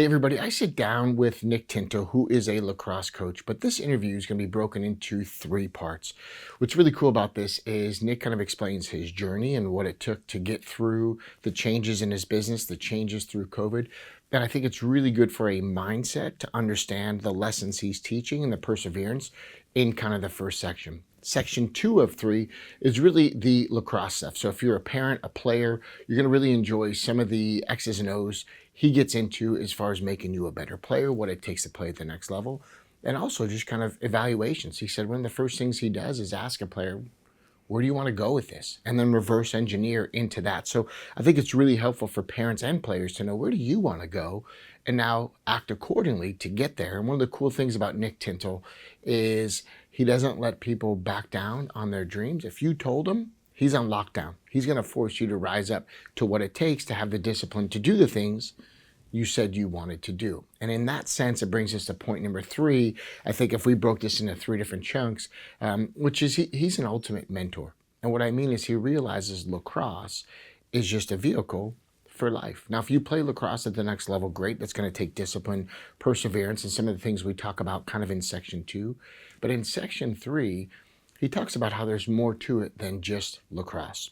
everybody, I sit down with Nick Tintle, who is a lacrosse coach, but this interview is going to be broken into 3 parts. What's really cool about this is Nick kind of explains his journey and what it took to get through the changes in his business, the changes through COVID. And I think it's really good for a mindset to understand the lessons he's teaching and the perseverance in kind of the first section. Section 2 of 3 is really the lacrosse stuff. So if you're a parent, a player, you're going to really enjoy some of the X's and O's he gets into as far as making you a better player, what it takes to play at the next level, and also just kind of evaluations. He said one of the first things he does is ask a player, where do you want to go with this? And then reverse engineer into that. So I think it's really helpful for parents and players to know, where do you want to go, and now act accordingly to get there. And one of the cool things about Nick Tintle is he doesn't let people back down on their dreams. If you told him, he's on lockdown. He's going to force you to rise up to what it takes to have the discipline to do the things you said you wanted to do. And in that sense, it brings us to point number 3. I think if we broke this into 3 different chunks, which is he's an ultimate mentor. And what I mean is he realizes lacrosse is just a vehicle for life. Now, if you play lacrosse at the next level, great. That's going to take discipline, perseverance, and some of the things we talk about kind of in section 2. But in section 3, he talks about how there's more to it than just lacrosse.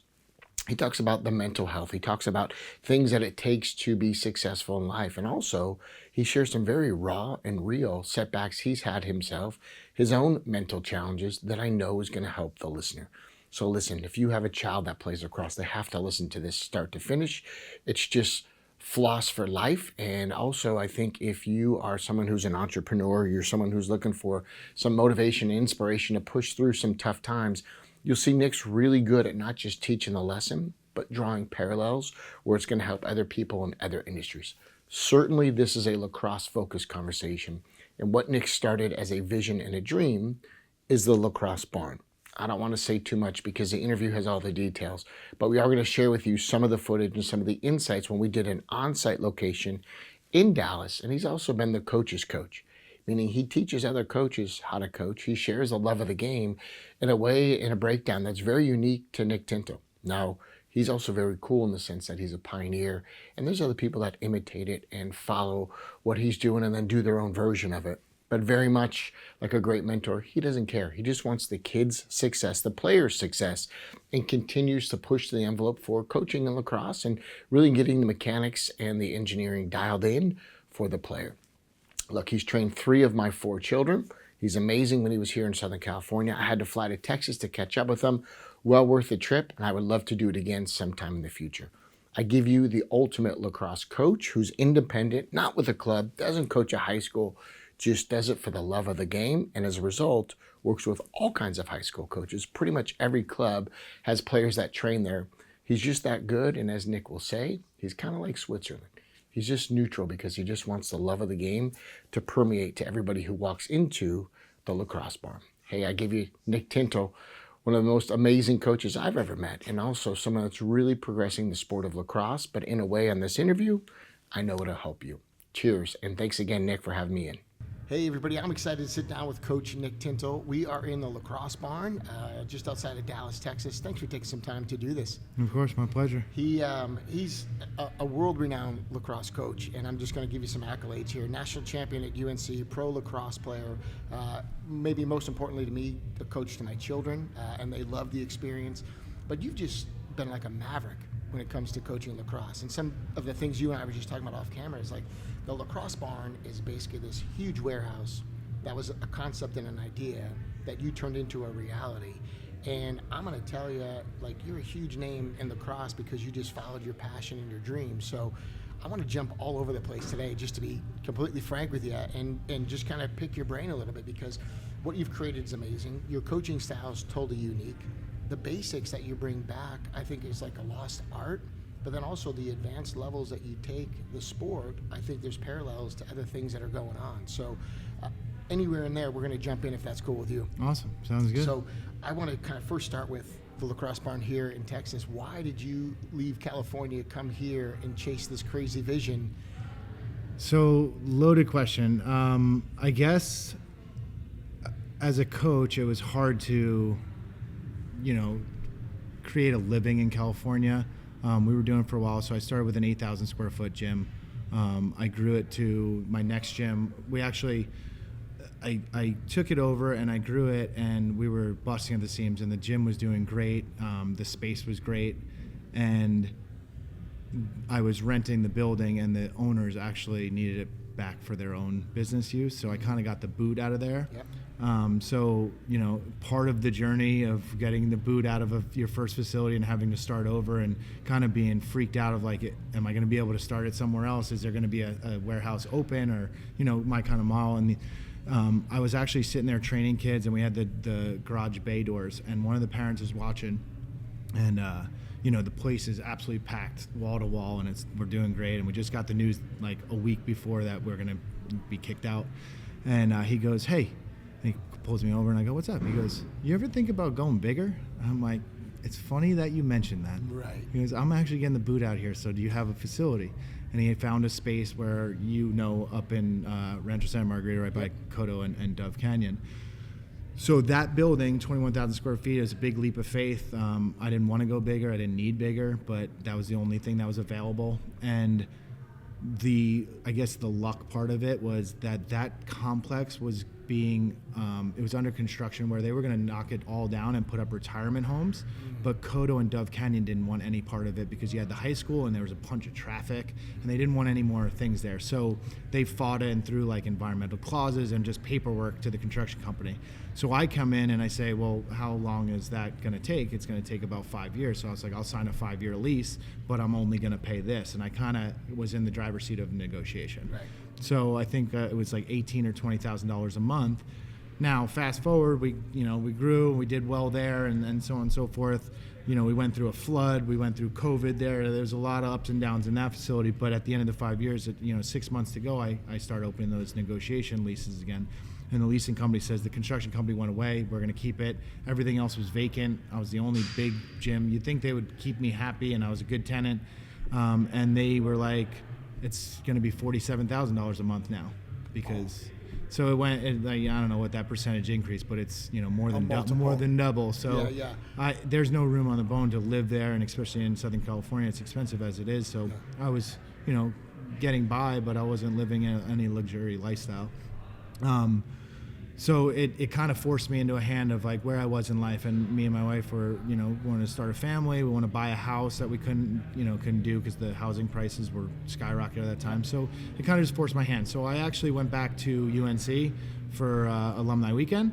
He talks about the mental health. He talks about things that it takes to be successful in life. And also, he shares some very raw and real setbacks he's had himself, his own mental challenges that I know is going to help the listener. So listen, if you have a child that plays lacrosse, they have to listen to this start to finish. It's just floss for life. And also, I think if you are someone who's an entrepreneur, you're someone who's looking for some motivation and inspiration to push through some tough times, you'll see Nick's really good at not just teaching the lesson, but drawing parallels where it's going to help other people in other industries. Certainly, this is a lacrosse-focused conversation. And what Nick started as a vision and a dream is the Lacrosse Barn. I don't want to say too much because the interview has all the details, but we are going to share with you some of the footage and some of the insights when we did an on-site location in Dallas. And he's also been the coach's coach, meaning he teaches other coaches how to coach. He shares the love of the game in a way, in a breakdown that's very unique to Nick Tintle. Now, he's also very cool in the sense that he's a pioneer, and there's other people that imitate it and follow what he's doing and then do their own version of it. But very much like a great mentor, he doesn't care. He just wants the kids' success, the players' success, and continues to push the envelope for coaching in lacrosse and really getting the mechanics and the engineering dialed in for the player. Look, he's trained 3 of my 4 children. He's amazing. When he was here in Southern California, I had to fly to Texas to catch up with him. Well worth the trip, and I would love to do it again sometime in the future. I give you the ultimate lacrosse coach who's independent, not with a club, doesn't coach a high school, just does it for the love of the game, and as a result, works with all kinds of high school coaches. Pretty much every club has players that train there. He's just that good, and as Nick will say, he's kind of like Switzerland. He's just neutral because he just wants the love of the game to permeate to everybody who walks into the Lacrosse Barn. Hey, I give you Nick Tintle, one of the most amazing coaches I've ever met, and also someone that's really progressing the sport of lacrosse. But in a way, on this interview, I know it'll help you. Cheers, and thanks again, Nick, for having me in. Hey everybody, I'm excited to sit down with Coach Nick Tintle. We are in the Lacrosse Barn, just outside of Dallas, Texas. Thanks for taking some time to do this. Of course, my pleasure. He's a world-renowned lacrosse coach, and I'm just going to give you some accolades here. National champion at UNC, pro lacrosse player, maybe most importantly to me, a coach to my children, and they love the experience. But you've just been like a maverick when it comes to coaching lacrosse. And some of the things you and I were just talking about off camera is like the Lacrosse Barn is basically this huge warehouse that was a concept and an idea that you turned into a reality. And I'm going to tell you, like, you're a huge name in lacrosse because you just followed your passion and your dream. So I want to jump all over the place today, just to be completely frank with you, and just kind of pick your brain a little bit, because what you've created is amazing. Your coaching style is totally unique. The basics that you bring back, I think, is like a lost art. But then also the advanced levels that you take the sport, I think there's parallels to other things that are going on. So anywhere in there, we're going to jump in if that's cool with you. Awesome. Sounds good. So I want to kind of first start with the Lacrosse Barn here in Texas. Why did you leave California, come here, and chase this crazy vision? So, loaded question. I guess as a coach, it was hard to, create a living in California. We were doing it for a while, so I started with an 8,000 square foot gym. I grew it to my next gym. I took it over and I grew it, and we were busting at the seams, and the gym was doing great. The space was great, and I was renting the building, and the owners actually needed it back for their own business use. So I kind of got the boot out of there. Yep. So, part of the journey of getting the boot out of your first facility and having to start over and kind of being freaked out of like, am I going to be able to start it somewhere else? Is there going to be a warehouse open, or, my kind of model? And I was actually sitting there training kids, and we had the garage bay doors, and one of the parents is watching, and, the place is absolutely packed wall to wall, and we're doing great. And we just got the news like a week before that we're going to be kicked out. And he goes, hey, and he pulls me over, and I go, what's up? He goes, you ever think about going bigger? And I'm like, it's funny that you mentioned that. Right. He goes, I'm actually getting the boot out here, so do you have a facility? And he had found a space where, up in Rancho Santa Margarita, right by Coto and Dove Canyon. So that building, 21,000 square feet, is a big leap of faith. I didn't want to go bigger. I didn't need bigger, but that was the only thing that was available. And I guess the luck part of it was that complex was it was under construction, where they were going to knock it all down and put up retirement homes. But Coto and Dove Canyon didn't want any part of it, because you had the high school and there was a bunch of traffic, and they didn't want any more things there. So they fought it and threw like environmental clauses and just paperwork to the construction company. So I come in and I say, well, how long is that going to take? It's going to take about 5 years. So I was like, I'll sign a 5-year lease, but I'm only going to pay this. And I kind of was in the driver's seat of negotiation. Right. So I think it was like $18,000 or $20,000 a month. Now, fast forward, we grew, we did well there, and so on and so forth. We went through a flood, we went through COVID there. There's a lot of ups and downs in that facility. But at the end of the 5 years, 6 months to go, I start opening those negotiation leases again. And the leasing company says the construction company went away. We're going to keep it. Everything else was vacant. I was the only big gym. You'd think they would keep me happy, and I was a good tenant. And they were like, it's going to be $47,000 a month now, because so it went. I don't know what that percentage increase, but it's more than double. So there's no room on the bone to live there, and especially in Southern California, it's expensive as it is. So I was getting by, but I wasn't living any luxury lifestyle. So it kind of forced me into a hand of like where I was in life, and me and my wife were, wanting to start a family. We want to buy a house that we couldn't do because the housing prices were skyrocketing at that time. So it kind of just forced my hand. So I actually went back to UNC for alumni weekend.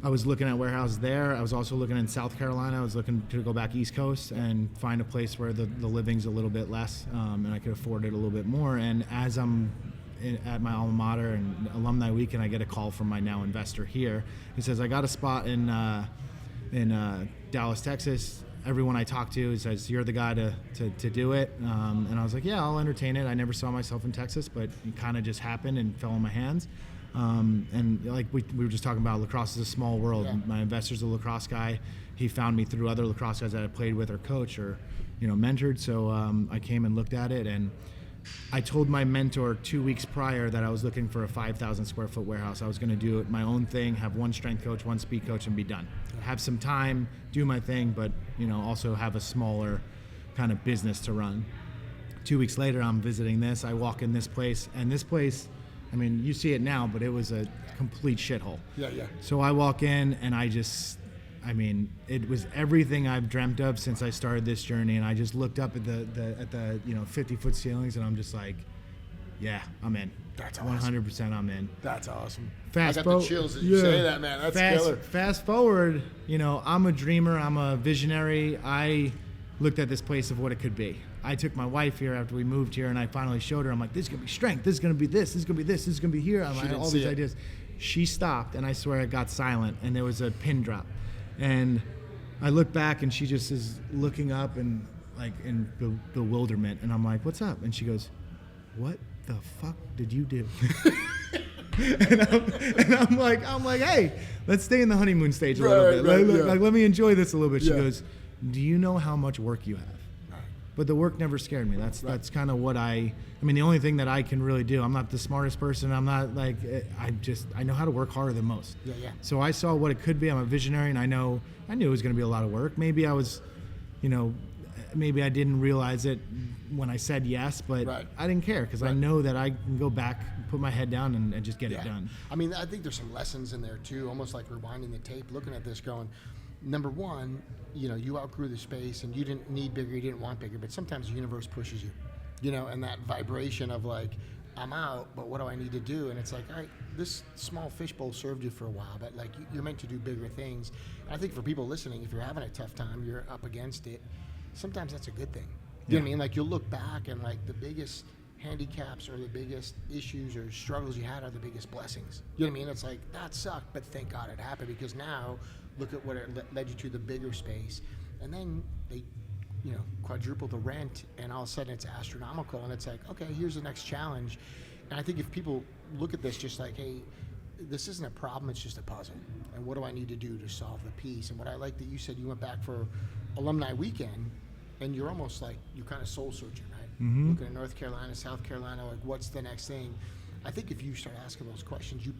I was looking at warehouses there. I was also looking in South Carolina. I was looking to go back East Coast and find a place where the living's a little bit less, and I could afford it a little bit more. And as I'm at my alma mater and alumni weekend, I get a call from my now investor here. He says, I got a spot in Dallas, Texas. Everyone I talk to, he says, you're the guy to do it. And I was like, yeah, I'll entertain it. I never saw myself in Texas, but it kind of just happened and fell in my hands. And like we were just talking about, lacrosse is a small world. Yeah. My investor's a lacrosse guy. He found me through other lacrosse guys that I played with or coached or, mentored. So I came and looked at it, and I told my mentor 2 weeks prior that I was looking for a 5,000 square foot warehouse. I was going to do it my own thing, have one strength coach, one speed coach, and be done. Have some time, do my thing, but also have a smaller kind of business to run. 2 weeks later, I'm visiting this. I walk in this place, and this place, I mean, you see it now, but it was a complete shithole. Yeah. So I walk in, and it was everything I've dreamt of since I started this journey. And I just looked up at the 50-foot ceilings, and I'm just like, yeah, I'm in. That's awesome. 100% I'm in. That's awesome. I got the chills as you say that, man. That's killer. Fast forward, I'm a dreamer. I'm a visionary. I looked at this place of what it could be. I took my wife here after we moved here, and I finally showed her. I'm like, this is going to be strength. This is going to be this. This is going to be this. This is going to be here. I'm like, all these ideas. She stopped, and I swear it got silent, and there was a pin drop. And I look back, and she just is looking up and like in bewilderment. And I'm like, what's up? And she goes, what the fuck did you do? and I'm like, hey, let's stay in the honeymoon stage a little bit. Like, let me enjoy this a little bit. She goes, do you know how much work you have? But the work never scared me. That's kind of what the only thing that I can really do. I'm not the smartest person. I'm not like, I know how to work harder than most. Yeah. So I saw what it could be. I'm a visionary, and I knew it was going to be a lot of work. Maybe I was, maybe I didn't realize it when I said yes, but Right. I didn't care because I know that I can go back, put my head down, and just get it done. I mean, I think there's some lessons in there too, almost like rewinding the tape, looking at this going, number one, you outgrew the space and you didn't need bigger, you didn't want bigger, but sometimes the universe pushes you, and that vibration of like, I'm out, but what do I need to do? And it's like, all right, this small fishbowl served you for a while, but like you're meant to do bigger things. And I think for people listening, if you're having a tough time, you're up against it, sometimes that's a good thing. You know what I mean? Like you'll look back and like the biggest handicaps or the biggest issues or struggles you had are the biggest blessings. You know what I mean? It's like, that sucked, but thank God it happened, because now look at what it led you to, the bigger space. And then they quadruple the rent, and all of a sudden it's astronomical, and it's like, okay, here's the next challenge. And I think if people look at this just like, hey, this isn't a problem, it's just a puzzle, and what do I need to do to solve the piece? And what I like that you said, you went back for alumni weekend, and you're almost like, you're kind of soul searching, right? Mm-hmm. Looking at North Carolina, South Carolina, like what's the next thing? I think if you start asking those questions, you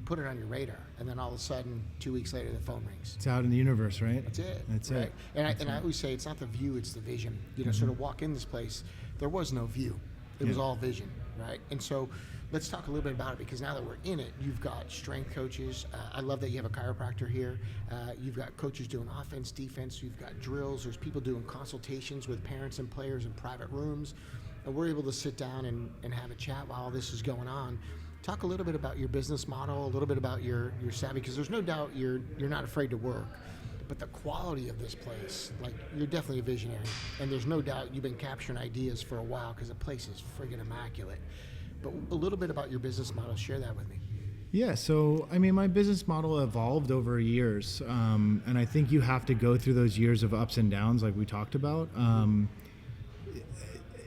put it on your radar, and then all of a sudden 2 weeks later the phone rings. It's out in the universe, right? That's it. That's right? it. And I always say it's not the view, it's the vision. Sort of walk in this place, there was no view. It was all vision, right? And so let's talk a little bit about it, because now that we're in it, you've got strength coaches. I love that you have a chiropractor here. You've got coaches doing offense, defense. You've got drills. There's people doing consultations with parents and players in private rooms. And we're able to sit down and have a chat while all this is going on. Talk a little bit about your business model, a little bit about your savvy, because there's no doubt you're not afraid to work. But the quality of this place, like, you're definitely a visionary, and there's no doubt you've been capturing ideas for a while, because the place is friggin' immaculate. But a little bit about your business model, share that with me. Yeah, so I mean, my business model evolved over years, and I think you have to go through those years of ups and downs, like we talked about.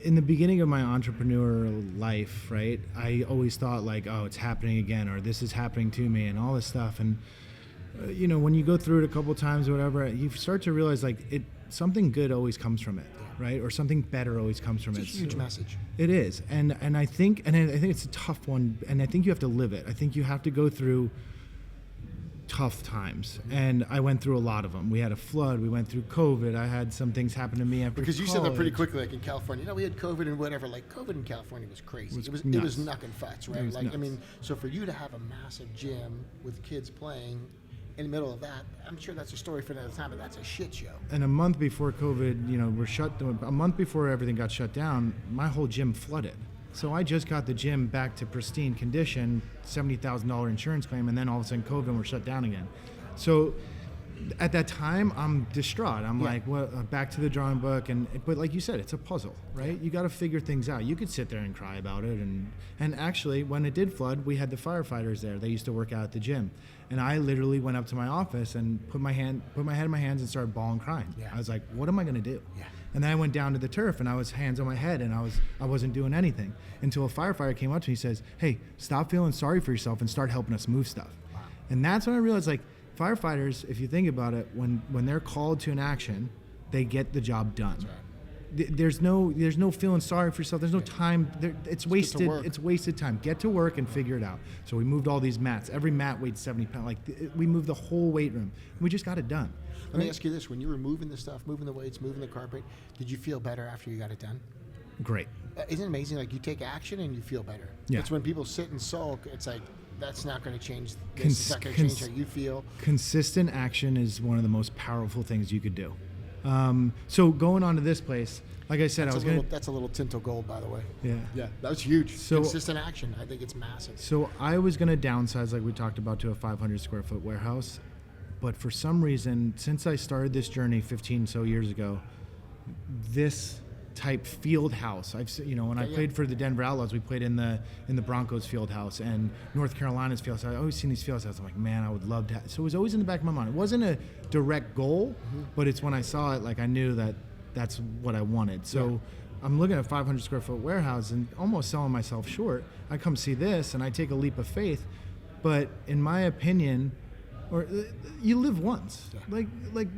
In the beginning of my entrepreneurial life, right, I always thought like, oh, it's happening again, or this is happening to me, and all this stuff. And when you go through it a couple times or whatever, you start to realize like something good always comes from it, right? Or something better always comes from it. It's a huge message. It is, and I think it's a tough one, and I think you have to live it. I think you have to go through tough times, and I went through a lot of them. We had a flood, we went through COVID, I had some things happen to me after because you college. said that pretty quickly, like in California. We had COVID and whatever. Like COVID in California was crazy. It was knuckin' futs, right? Like nuts. I mean, so for you to have a massive gym with kids playing in the middle of that, I'm sure that's a story for another time, but that's a shit show. And a month before COVID, a month before everything got shut down, my whole gym flooded. So I just got the gym back to pristine condition, $70,000 insurance claim, and then all of a sudden COVID and we're shut down again. So at that time, I'm distraught. I'm like, well, back to the drawing book. But like you said, it's a puzzle, right? You got to figure things out. You could sit there and cry about it. And actually, when it did flood, we had the firefighters there. They used to work out at the gym. And I literally went up to my office and put my head in my hands and started bawling, crying. Yeah. I was like, what am I going to do? Yeah. And then I went down to the turf and I was hands on my head and I wasn't doing anything until a firefighter came up to me and says, hey, stop feeling sorry for yourself and start helping us move stuff. Wow. And that's when I realized, like, firefighters, if you think about it, when they're called to an action, they get the job done. That's right. There's no feeling sorry for yourself. There's no time. It's wasted. It's wasted time. Get to work and figure it out. So we moved all these mats. Every mat weighed 70 pounds. Like, we moved the whole weight room. And we just got it done. Let me ask you this: when you were moving the stuff, moving the weights, moving the carpet, did you feel better after you got it done? Great. Isn't it amazing? Like, you take action and you feel better. Yeah. It's when people sit and sulk. It's like, that's not going to change this. It's not going to change how you feel. Consistent action is one of the most powerful things you could do. So going on to this place, like I said, That's a little Tintle gold, by the way. Yeah. Yeah, that was huge. So, consistent action. I think it's massive. So I was going to downsize, like we talked about, to a 500 square foot warehouse. But for some reason, since I started this journey 15 so years ago, this type field house, when I played for the Denver Outlaws, we played in the Broncos field house and North Carolina's field house. I always seen these field houses. I'm like, man, I would love to. So it was always in the back of my mind. It wasn't a direct goal, but it's when I saw it, like, I knew that that's what I wanted. So I'm looking at a 500 square foot warehouse and almost selling myself short. I come see this and I take a leap of faith, but in my opinion, or you live once. Like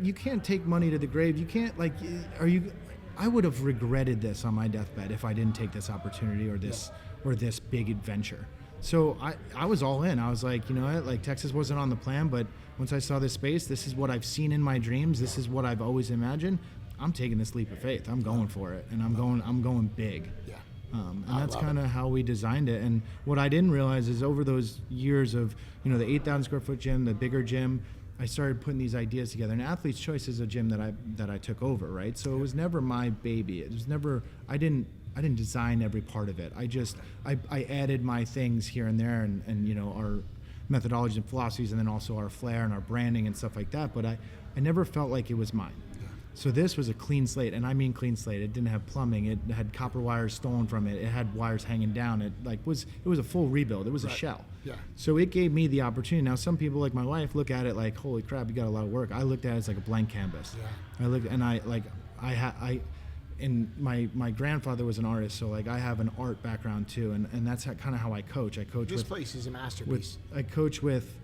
you can't take money to the grave. You can't, like, I would have regretted this on my deathbed if I didn't take this opportunity or this big adventure. So I was all in. I was like, you know what, like, Texas wasn't on the plan, but once I saw this space, this is what I've seen in my dreams. This is what I've always imagined. I'm taking this leap of faith. I'm going for it, and I'm going big. Yeah. And that's kind of how we designed it. And what I didn't realize is over those years of, the 8,000 square foot gym, the bigger gym, I started putting these ideas together. And Athlete's Choice is a gym that I took over, right? So it was never my baby. It was never, I didn't design every part of it. I added my things here and there, and our methodologies and philosophies, and then also our flair and our branding and stuff like that. But I never felt like it was mine. So this was a clean slate, and I mean clean slate. It didn't have plumbing. It had copper wires stolen from it. It had wires hanging down. It was a full rebuild. It was a shell. Yeah. So it gave me the opportunity. Now some people like my wife look at it like, holy crap, you got a lot of work. I looked at it as like a blank canvas. Yeah. And my grandfather was an artist, so like I have an art background too, and that's kind of how I coach. This place is a masterpiece. I coach with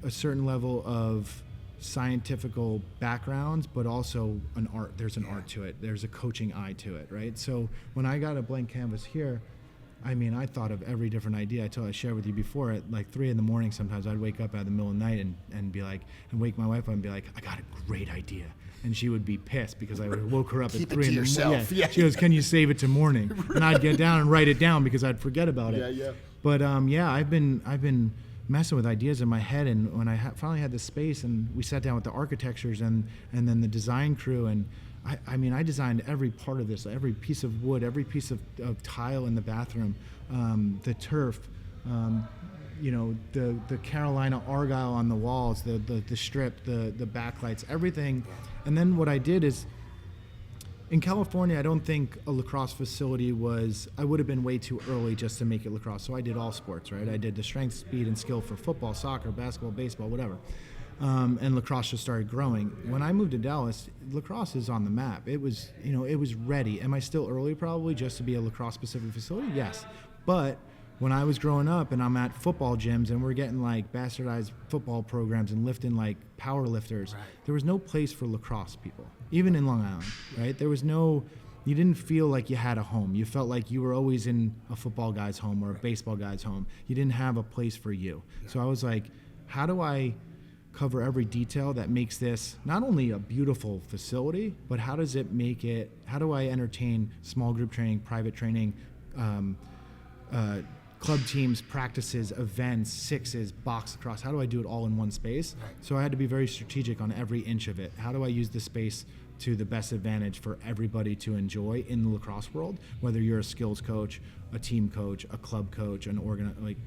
a certain level of scientifical backgrounds, but also an art. There's an art to it. There's a coaching eye to it, right? So when I got a blank canvas here, I mean, I thought of every different idea. I shared with you before, at like 3 a.m. sometimes I'd wake up out of the middle of the night and be like, and wake my wife up and be like, I got a great idea. And she would be pissed because I woke her up at 3 in the morning. Yeah. She goes, can you save it to morning? And I'd get down and write it down because I'd forget about it. Yeah. But I've been messing with ideas in my head, and when I finally had the space, and we sat down with the architectures and then the design crew, and I designed every part of this, every piece of wood, every piece of tile in the bathroom, the turf, the Carolina Argyle on the walls, the strip, the backlights, everything. And then what I did is, in California, I don't think a lacrosse facility I would have been way too early just to make it lacrosse. So I did all sports, right? I did the strength, speed, and skill for football, soccer, basketball, baseball, whatever. And lacrosse just started growing. When I moved to Dallas, lacrosse is on the map. It was ready. Am I still early probably just to be a lacrosse-specific facility? Yes. But when I was growing up and I'm at football gyms and we're getting like bastardized football programs and lifting like power lifters, there was no place for lacrosse people, even in Long Island, right? There was you didn't feel like you had a home. You felt like you were always in a football guy's home or a baseball guy's home. You didn't have a place for you. So I was like, how do I cover every detail that makes this not only a beautiful facility, but how do I entertain small group training, private training, club teams, practices, events, sixes, box lacrosse? How do I do it all in one space? So I had to be very strategic on every inch of it. How do I use the space to the best advantage for everybody to enjoy in the lacrosse world, whether you're a skills coach, a team coach, a club coach, an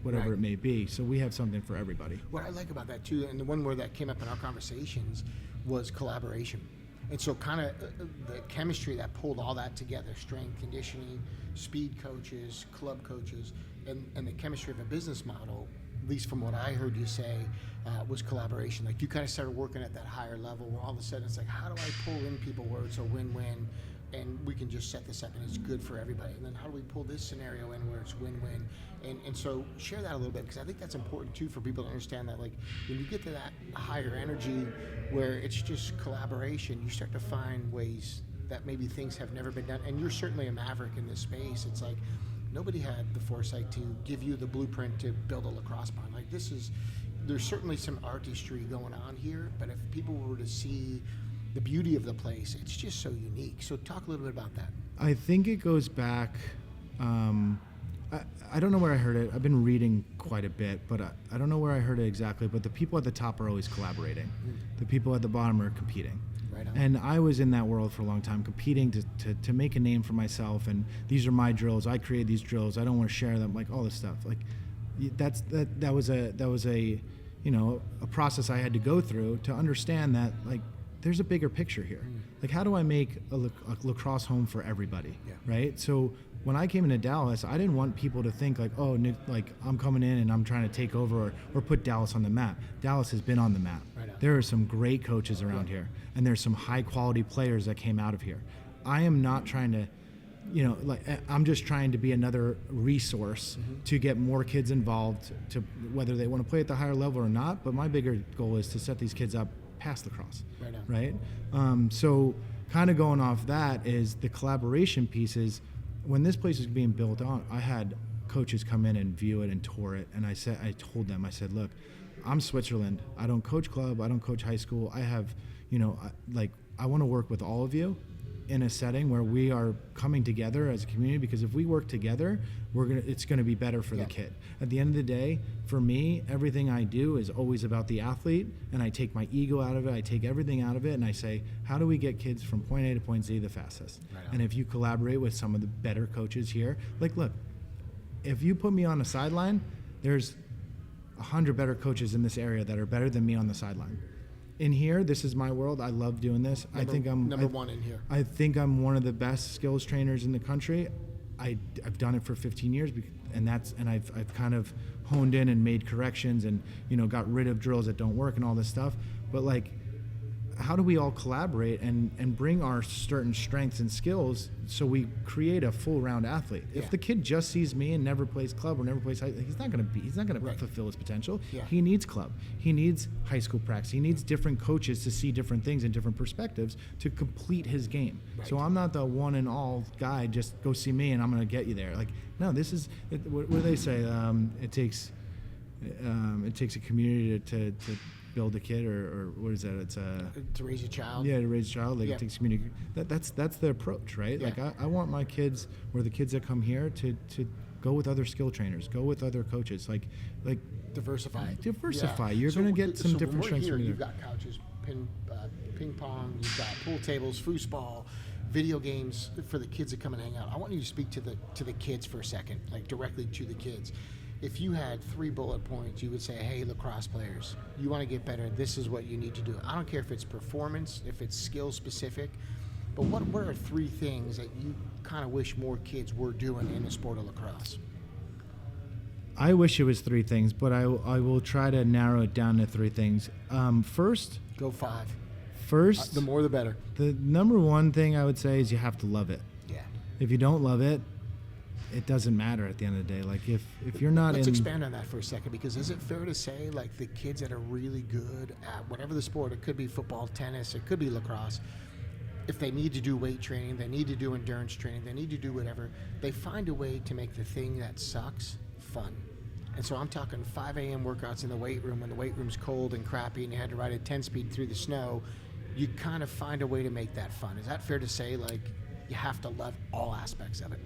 whatever it may be. So we have something for everybody. What I like about that too, and the one word that came up in our conversations was collaboration. And so kind of the chemistry that pulled all that together, strength, conditioning, speed coaches, club coaches, and the chemistry of a business model, at least from what I heard you say, was collaboration. Like you kind of started working at that higher level where all of a sudden it's like, how do I pull in people where it's a win-win and we can just set this up and it's good for everybody? And then how do we pull this scenario in where it's win-win? And so share that a little bit, because I think that's important too for people to understand that, like, when you get to that higher energy where it's just collaboration, you start to find ways that maybe things have never been done. And you're certainly a maverick in this space. It's like nobody had the foresight to give you the blueprint to build a lacrosse barn. Like there's certainly some artistry going on here, but if people were to see the beauty of the place, it's just so unique. So talk a little bit about that. I think it goes back, I don't know where I heard it. I've been reading quite a bit, but I don't know where I heard it exactly, but the people at the top are always collaborating. The people at the bottom are competing. Right on. And I was in that world for a long time, competing to make a name for myself, and these are my drills. I create these drills. I don't want to share them, like all this stuff. Like that was a process I had to go through to understand that, like, there's a bigger picture here. Like, how do I make a lacrosse home for everybody, right? So when I came into Dallas, I didn't want people to think like, oh, Nick, like I'm coming in and I'm trying to take over or put Dallas on the map. Dallas has been on the map. Right. There are some great coaches around here, and there's some high quality players that came out of here. I am not trying to, I'm just trying to be another resource to get more kids involved, to whether they want to play at the higher level or not. But my bigger goal is to set these kids up past lacrosse, right? So kind of going off that is the collaboration pieces. When this place was being built on, I had coaches come in and view it and tour it, and I told them, look, I'm Switzerland. I don't coach club. I don't coach high school. I have, I want to work with all of you in a setting where we are coming together as a community, because if we work together, it's gonna be better for the kid. At the end of the day, for me, everything I do is always about the athlete, and I take my ego out of it, I take everything out of it, and I say, how do we get kids from point A to point Z the fastest? Right. And if you collaborate with some of the better coaches here, like, look, if you put me on the sideline, there's 100 better coaches in this area that are better than me on the sideline. In here, this is my world. I love doing this. I think I'm number one in here. I think I'm one of the best skills trainers in the country. I've done it for 15 years, and I've kind of honed in and made corrections, and got rid of drills that don't work and all this stuff. But like, how do we all collaborate and bring our certain strengths and skills so we create a full round athlete? If the kid just sees me and never plays club or never plays high, he's not going to fulfill his potential. He needs club. He needs high school practice. He needs different coaches to see different things and different perspectives to complete his game. Right. So I'm not the one and all guy, just go see me and I'm going to get you there. Like, no, this is what do they say? It takes a community to build a kid, or what is that? It's to raise a child. Yeah, to raise a child. Like, it takes community. That's the approach, right? Yeah. Like, I want my kids, or the kids that come here, to go with other skill trainers, go with other coaches. Like diversify. Yeah. You're going to get some different strengths from You've got couches, ping pong. You've got pool tables, foosball, video games for the kids that come and hang out. I want you to speak to the kids for a second, like directly to the kids. If you had 3 bullet points, you would say, hey, lacrosse players, you want to get better, this is what you need to do. I don't care if it's performance, if it's skill specific, but what are 3 things that you kind of wish more kids were doing in the sport of lacrosse? I wish it was 3 things, but I will try to narrow it down to 3 things. First. Go 5. First. The more the better. The number one thing I would say is you have to love it. Yeah. If you don't love it, it doesn't matter at the end of the day. Like, if you're not Let's expand on that for a second, because is it fair to say, like, the kids that are really good at whatever the sport, it could be football, tennis, it could be lacrosse, if they need to do weight training, they need to do endurance training, they need to do whatever, they find a way to make the thing that sucks fun. And so I'm talking 5 a.m. workouts in the weight room when the weight room's cold and crappy and you had to ride a 10-speed through the snow. You kind of find a way to make that fun. Is that fair to say? Like, you have to love all aspects of it.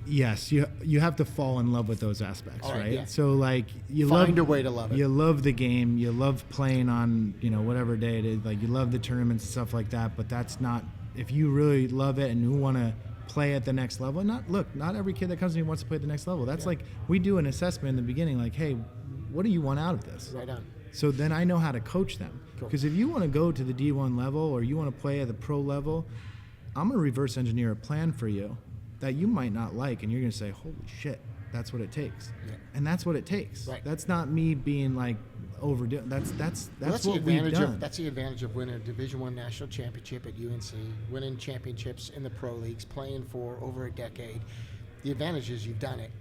Yes, you have to fall in love with those aspects, right? Yeah. So, like, you find a way to love it. You love the game. You love playing on, whatever day it is. Like, you love the tournaments and stuff like that. But that's not, if you really love it and you want to play at the next level. Not every kid that comes to me wants to play at the next level. That's like, we do an assessment in the beginning. Like, hey, what do you want out of this? Right on. So then I know how to coach them. Because if you want to go to the D1 level or you want to play at the pro level, I'm going to reverse engineer a plan for you that you might not like, and you're going to say, holy shit, that's what it takes. Yeah. And that's what it takes. Right. That's not me being like overdoing. That's what we've done. That's the advantage of winning a Division I national championship at UNC, winning championships in the pro leagues, playing for over a decade. The advantage is you've done it.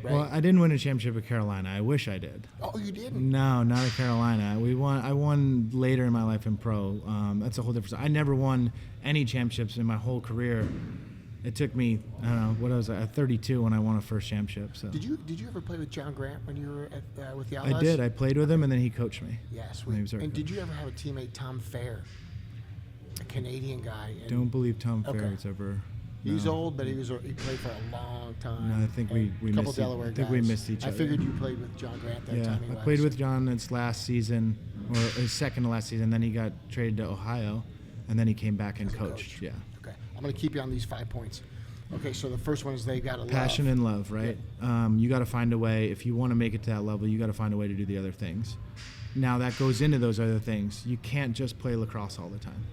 Right? Well, I didn't win a championship at Carolina. I wish I did. Oh, you didn't? No, not at Carolina. I won later in my life in pro. That's a whole different. I never won any championships in my whole career. It took me, I don't know, what was I, at 32 when I won a first championship. So. Did you ever play with John Grant when you were with the Outlaws? I did. I played with him, and then he coached me. Yes. And did you ever have a teammate, Tom Fair, a Canadian guy? Don't believe Tom Fair has ever. He's old, but he played for a long time. No, I think we missed Delaware guys. we missed each other. I figured you played with John Grant that time. I played with John his last season, or his second to last season. Then he got traded to Ohio, and then he came back and coached. Yeah. Okay. I'm going to keep you on these 5 points. Okay, so the first one is they got to love. Passion and love, right? Yeah. You got to find a way. If you want to make it to that level, you got to find a way to do the other things. Now that goes into those other things. You can't just play lacrosse all the time.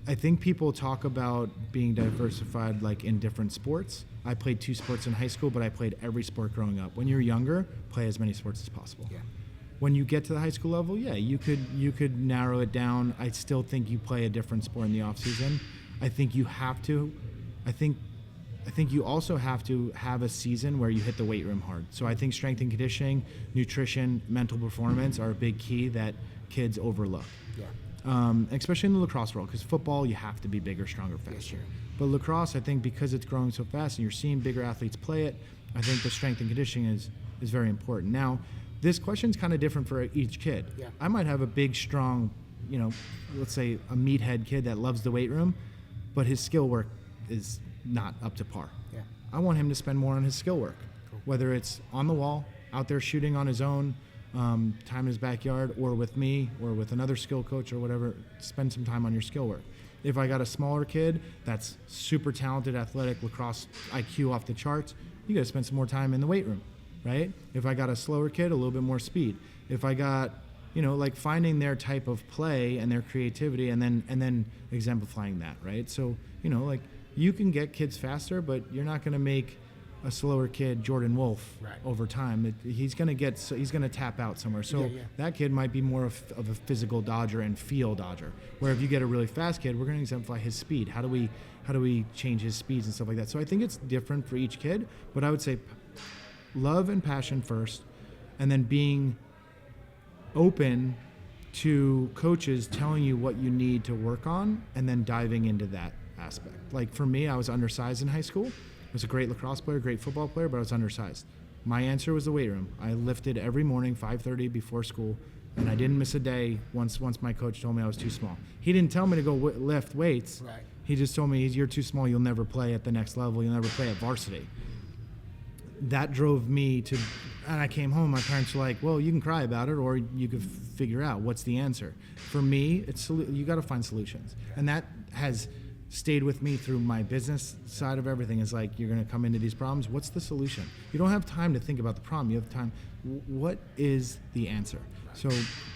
I think people talk about being diversified like in different sports. I played 2 sports in high school, but I played every sport growing up. When you're younger, play as many sports as possible. Yeah. When you get to the high school level, you could narrow it down. I still think you play a different sport in the off season. I think you have to. I think you also have to have a season where you hit the weight room hard. So I think strength and conditioning, nutrition, mental performance are a big key that kids overlook. Yeah. Especially in the lacrosse world, because football, you have to be bigger, stronger, faster. Yes, sure. But lacrosse, I think because it's growing so fast and you're seeing bigger athletes play it, I think the strength and conditioning is very important. Now, this question is kind of different for each kid. Yeah. I might have a big, strong let's say a meathead kid that loves the weight room, but his skill work is not up to par. Yeah. I want him to spend more on his skill work, whether it's on the wall, out there shooting on his own, time in his backyard, or with me, or with another skill coach or whatever. Spend some time on your skill work. If I got a smaller kid that's super talented, athletic, lacrosse IQ off the charts, you got to spend some more time in the weight room, right? If I got a slower kid, a little bit more speed. If I got, like finding their type of play and their creativity, and then exemplifying that, right? So, like you can get kids faster, but you're not going to make a slower kid Jordan Wolf over time. He's going to tap out somewhere. So that kid might be more of a physical dodger and feel dodger. Where if you get a really fast kid, we're going to exemplify his speed. How do we change his speeds and stuff like that? So I think it's different for each kid, but I would say love and passion first, and then being open to coaches telling you what you need to work on, and then diving into that aspect. Like for me, I was undersized in high school. I was a great lacrosse player, great football player, but I was undersized. My answer was the weight room. I lifted every morning, 5:30 before school, and I didn't miss a day once my coach told me I was too small. He didn't tell me to go lift weights. Right. He just told me, you're too small, you'll never play at the next level, you'll never play at varsity. That drove me to, and I came home, my parents were like, well, you can cry about it, or you could figure out what's the answer. For me, you got to find solutions. And that has stayed with me through my business side of everything. Is like, you're going to come into these problems. What's the solution? You don't have time to think about the problem. You have time. What is the answer? So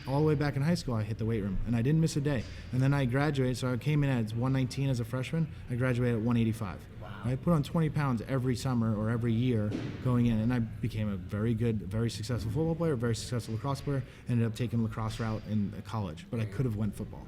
all the way back in high school, I hit the weight room, and I didn't miss a day. And then I graduated. So I came in at 119 as a freshman. I graduated at 185. Wow. I put on 20 pounds every summer or every year going in, and I became a very good, very successful football player, very successful lacrosse player. Ended up taking the lacrosse route in college, but I could have went football.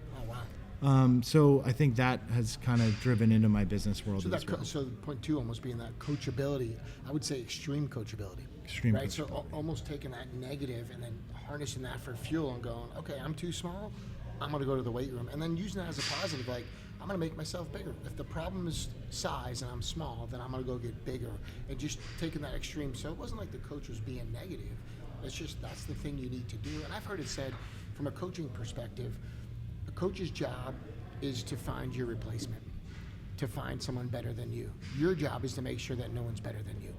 So I think that has kind of driven into my business world as well. So point two almost being that coachability, I would say extreme coachability. Extreme right? coachability. So almost taking that negative and then harnessing that for fuel and going, okay, I'm too small, I'm going to go to the weight room. And then using that as a positive, like, I'm going to make myself bigger. If the problem is size and I'm small, then I'm going to go get bigger. And just taking that extreme. So it wasn't like the coach was being negative. It's just that's the thing you need to do. And I've heard it said from a coaching perspective, a coach's job is to find your replacement, to find someone better than you. Your job is to make sure that no one's better than you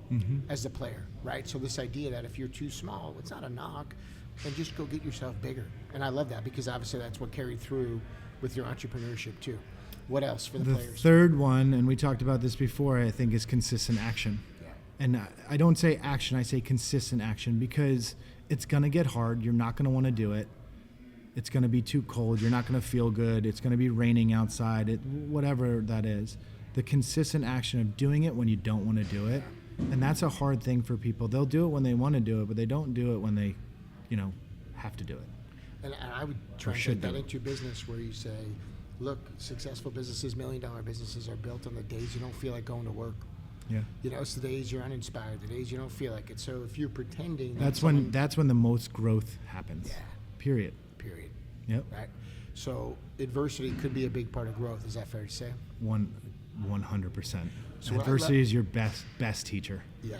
as the player, right? So this idea that if you're too small, it's not a knock, and just go get yourself bigger. And I love that, because obviously that's what carried through with your entrepreneurship too. What else for the players? The third one, and we talked about this before, I think, is consistent action. Yeah. And I don't say action, I say consistent action, because it's going to get hard. You're not going to want to do it. It's going to be too cold. You're not going to feel good. It's going to be raining outside. Whatever that is. The consistent action of doing it when you don't want to do it. And that's a hard thing for people. They'll do it when they want to do it, but they don't do it when they, have to do it. And I would translate that into business, where you say, look, successful businesses, $1 million businesses are built on the days you don't feel like going to work. Yeah. It's the days you're uninspired, the days you don't feel like it. So if you're pretending, that's when the most growth happens. Yeah. Period. Yep. Right. So adversity could be a big part of growth. Is that fair to say? 100%. So adversity is your best teacher. Yeah.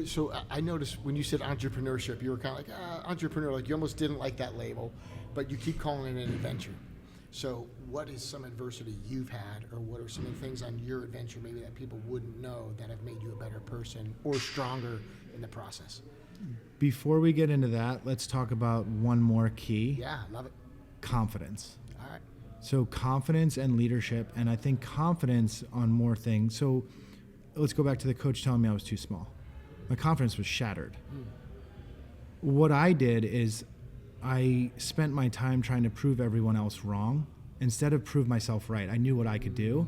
So I noticed when you said entrepreneurship, you were kind of like entrepreneur, like you almost didn't like that label, but you keep calling it an adventure. So what is some adversity you've had, or what are some of the things on your adventure maybe that people wouldn't know that have made you a better person or stronger in the process? Before we get into that, let's talk about one more key. Yeah, love it. Confidence. All right. So confidence and leadership, and I think confidence on more things. So let's go back to the coach telling me I was too small. My confidence was shattered. What I did is I spent my time trying to prove everyone else wrong instead of prove myself right. I knew what I could do.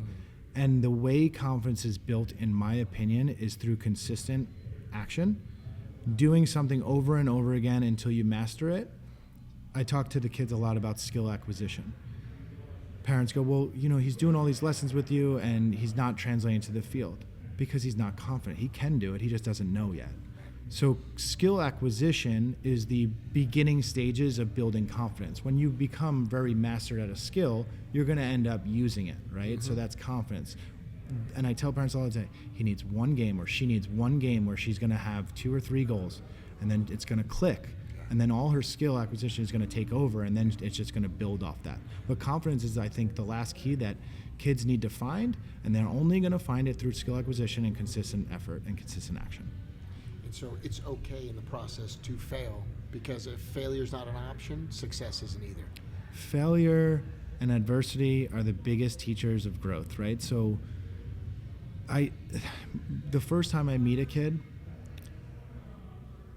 And the way confidence is built, in my opinion, is through consistent action, doing something over and over again until you master it. I talk to the kids a lot about skill acquisition. Parents go, well, he's doing all these lessons with you and he's not translating to the field, because he's not confident. He can do it, he just doesn't know yet. So skill acquisition is the beginning stages of building confidence. When you become very mastered at a skill, you're going to end up using it, right? So that's confidence. And I tell parents all the time, he needs one game, or she needs one game where she's going to have 2 or 3 goals, and then it's going to click. and then all her skill acquisition is going to take over, and then it's just going to build off that. But confidence is, I think, the last key that kids need to find, and they're only going to find it through skill acquisition and consistent effort and consistent action. And so it's okay in the process to fail, because if failure is not an option, success isn't either. Failure and adversity are the biggest teachers of growth, right? So the first time I meet a kid,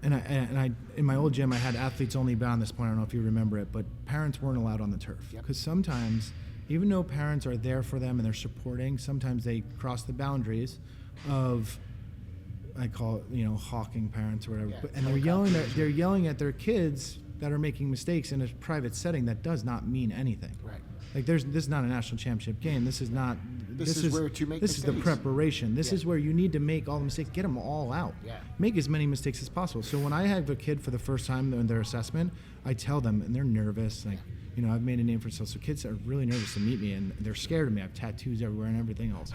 and I in my old gym I had athletes only beyond this point. I don't know if you remember it, but parents weren't allowed on the turf because sometimes, even though parents are there for them and they're supporting, sometimes they cross the boundaries of, I call it, hawking parents or whatever. And they're yelling at their kids that are making mistakes in a private setting that does not mean anything. Right. Like this is not a national championship game. This is not. This is where to make This mistakes. is the preparation. This is where you need to make all the mistakes. Get them all out. Yeah. Make as many mistakes as possible. So when I have a kid for the first time in their assessment, I tell them, and they're nervous. Like, I've made a name for myself. So kids are really nervous to meet me, and they're scared of me. I have tattoos everywhere and everything else.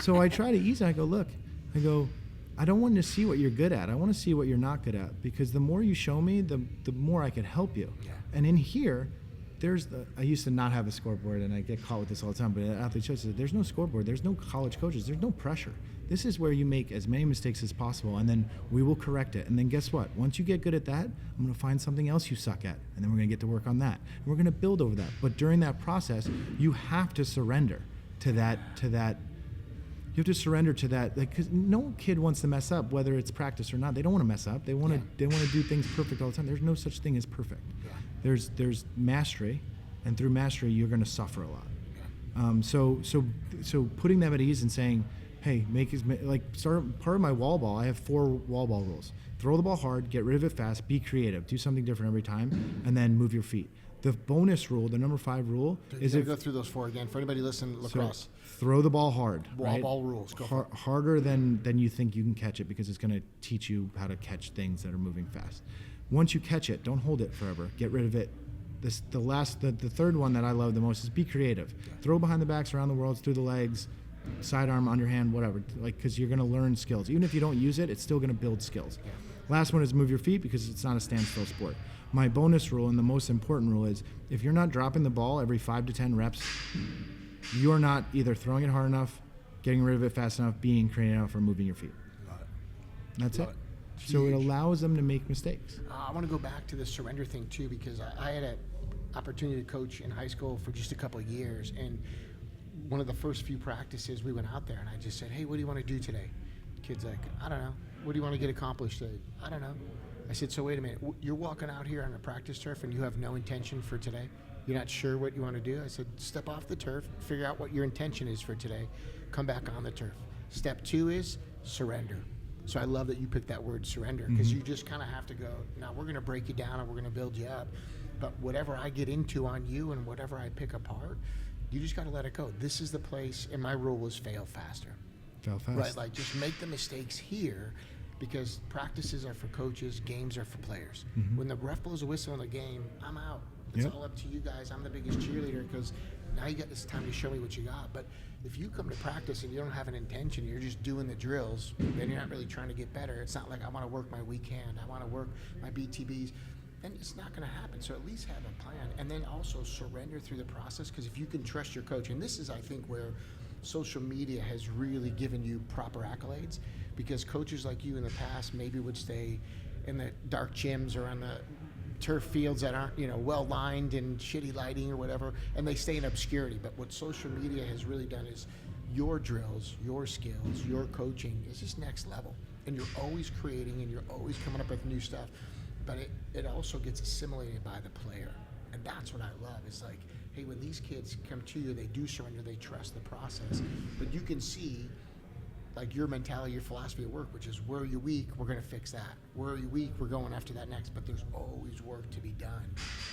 So I try to ease it. I go, look. I don't want to see what you're good at. I want to see what you're not good at, because the more you show me, the more I could help you. Yeah. And in here, I used to not have a scoreboard, and I get caught with this all the time, but at Athlete Show says, there's no scoreboard, there's no college coaches, there's no pressure. This is where you make as many mistakes as possible, and then we will correct it. And then guess what? Once you get good at that, I'm going to find something else you suck at, and then we're going to get to work on that. And we're going to build over that. But during that process, you have to surrender to that. You have to surrender to that, because no kid wants to mess up, whether it's practice or not. They don't want to mess up. They want to do things perfect all the time. There's no such thing as perfect. Yeah. There's mastery, and through mastery, you're going to suffer a lot. Yeah. So putting them at ease and saying, hey, part of my wall ball. I have 4 wall ball rules. Throw the ball hard, get rid of it fast, be creative, do something different every time, and then move your feet. The bonus rule, the number 5 rule, is go through those 4 again for anybody listening to lacrosse. So throw the ball hard. Wall ball rules. Go harder than you think you can catch it, because it's going to teach you how to catch things that are moving fast. Once you catch it, don't hold it forever. Get rid of it. The third one that I love the most is be creative. Yeah. Throw behind the backs, around the worlds, through the legs, sidearm, underhand, whatever. Because you're going to learn skills. Even if you don't use it, it's still going to build skills. Yeah. Last one is move your feet, because it's not a standstill sport. My bonus rule, and the most important rule, is if you're not dropping the ball every 5 to 10 reps, you're not either throwing it hard enough, getting rid of it fast enough, being creative enough, or moving your feet. Love it. That's it. So it allows them to make mistakes. I want to go back to the surrender thing too, because I had an opportunity to coach in high school for just a couple of years, and one of the first few practices we went out there, and I just said, hey, what do you want to do today? The kid's like, I don't know. What do you want to get accomplished today? I don't know. I said, so wait a minute, you're walking out here on a practice turf and you have no intention for today? You're not sure what you want to do? I said, step off the turf, figure out what your intention is for today, come back on the turf. Step 2 is surrender. So I love that you picked that word, surrender, because you just kind of have to go, now we're going to break you down and we're going to build you up, but whatever I get into on you and whatever I pick apart, you just got to let it go. This is the place, and my rule was fail faster. Fail fast. Right, like just make the mistakes here, because practices are for coaches, games are for players. When the ref blows a whistle in the game, I'm out. It's all up to you guys. I'm the biggest cheerleader, because now you got this time to show me what you got. But if you come to practice and you don't have an intention, you're just doing the drills, then you're not really trying to get better. It's not like I want to work my weak hand, I want to work my BTBs. Then it's not going to happen. So at least have a plan, and then also surrender through the process, because if you can trust your coach, and this is, I think, where social media has really given you proper accolades, because coaches like you in the past maybe would stay in the dark gyms or on the turf fields that aren't, well lined and shitty lighting or whatever, and they stay in obscurity. But what social media has really done is your drills, your skills, your coaching is just next level, and you're always creating and you're always coming up with new stuff. But it also gets assimilated by the player, and that's what I love. It's like, hey, when these kids come to you, they do surrender, they trust the process, but you can see like your mentality, your philosophy at work, which is, where are you weak, we're going to fix that. Where are you weak, we're going after that next. But there's always work to be done.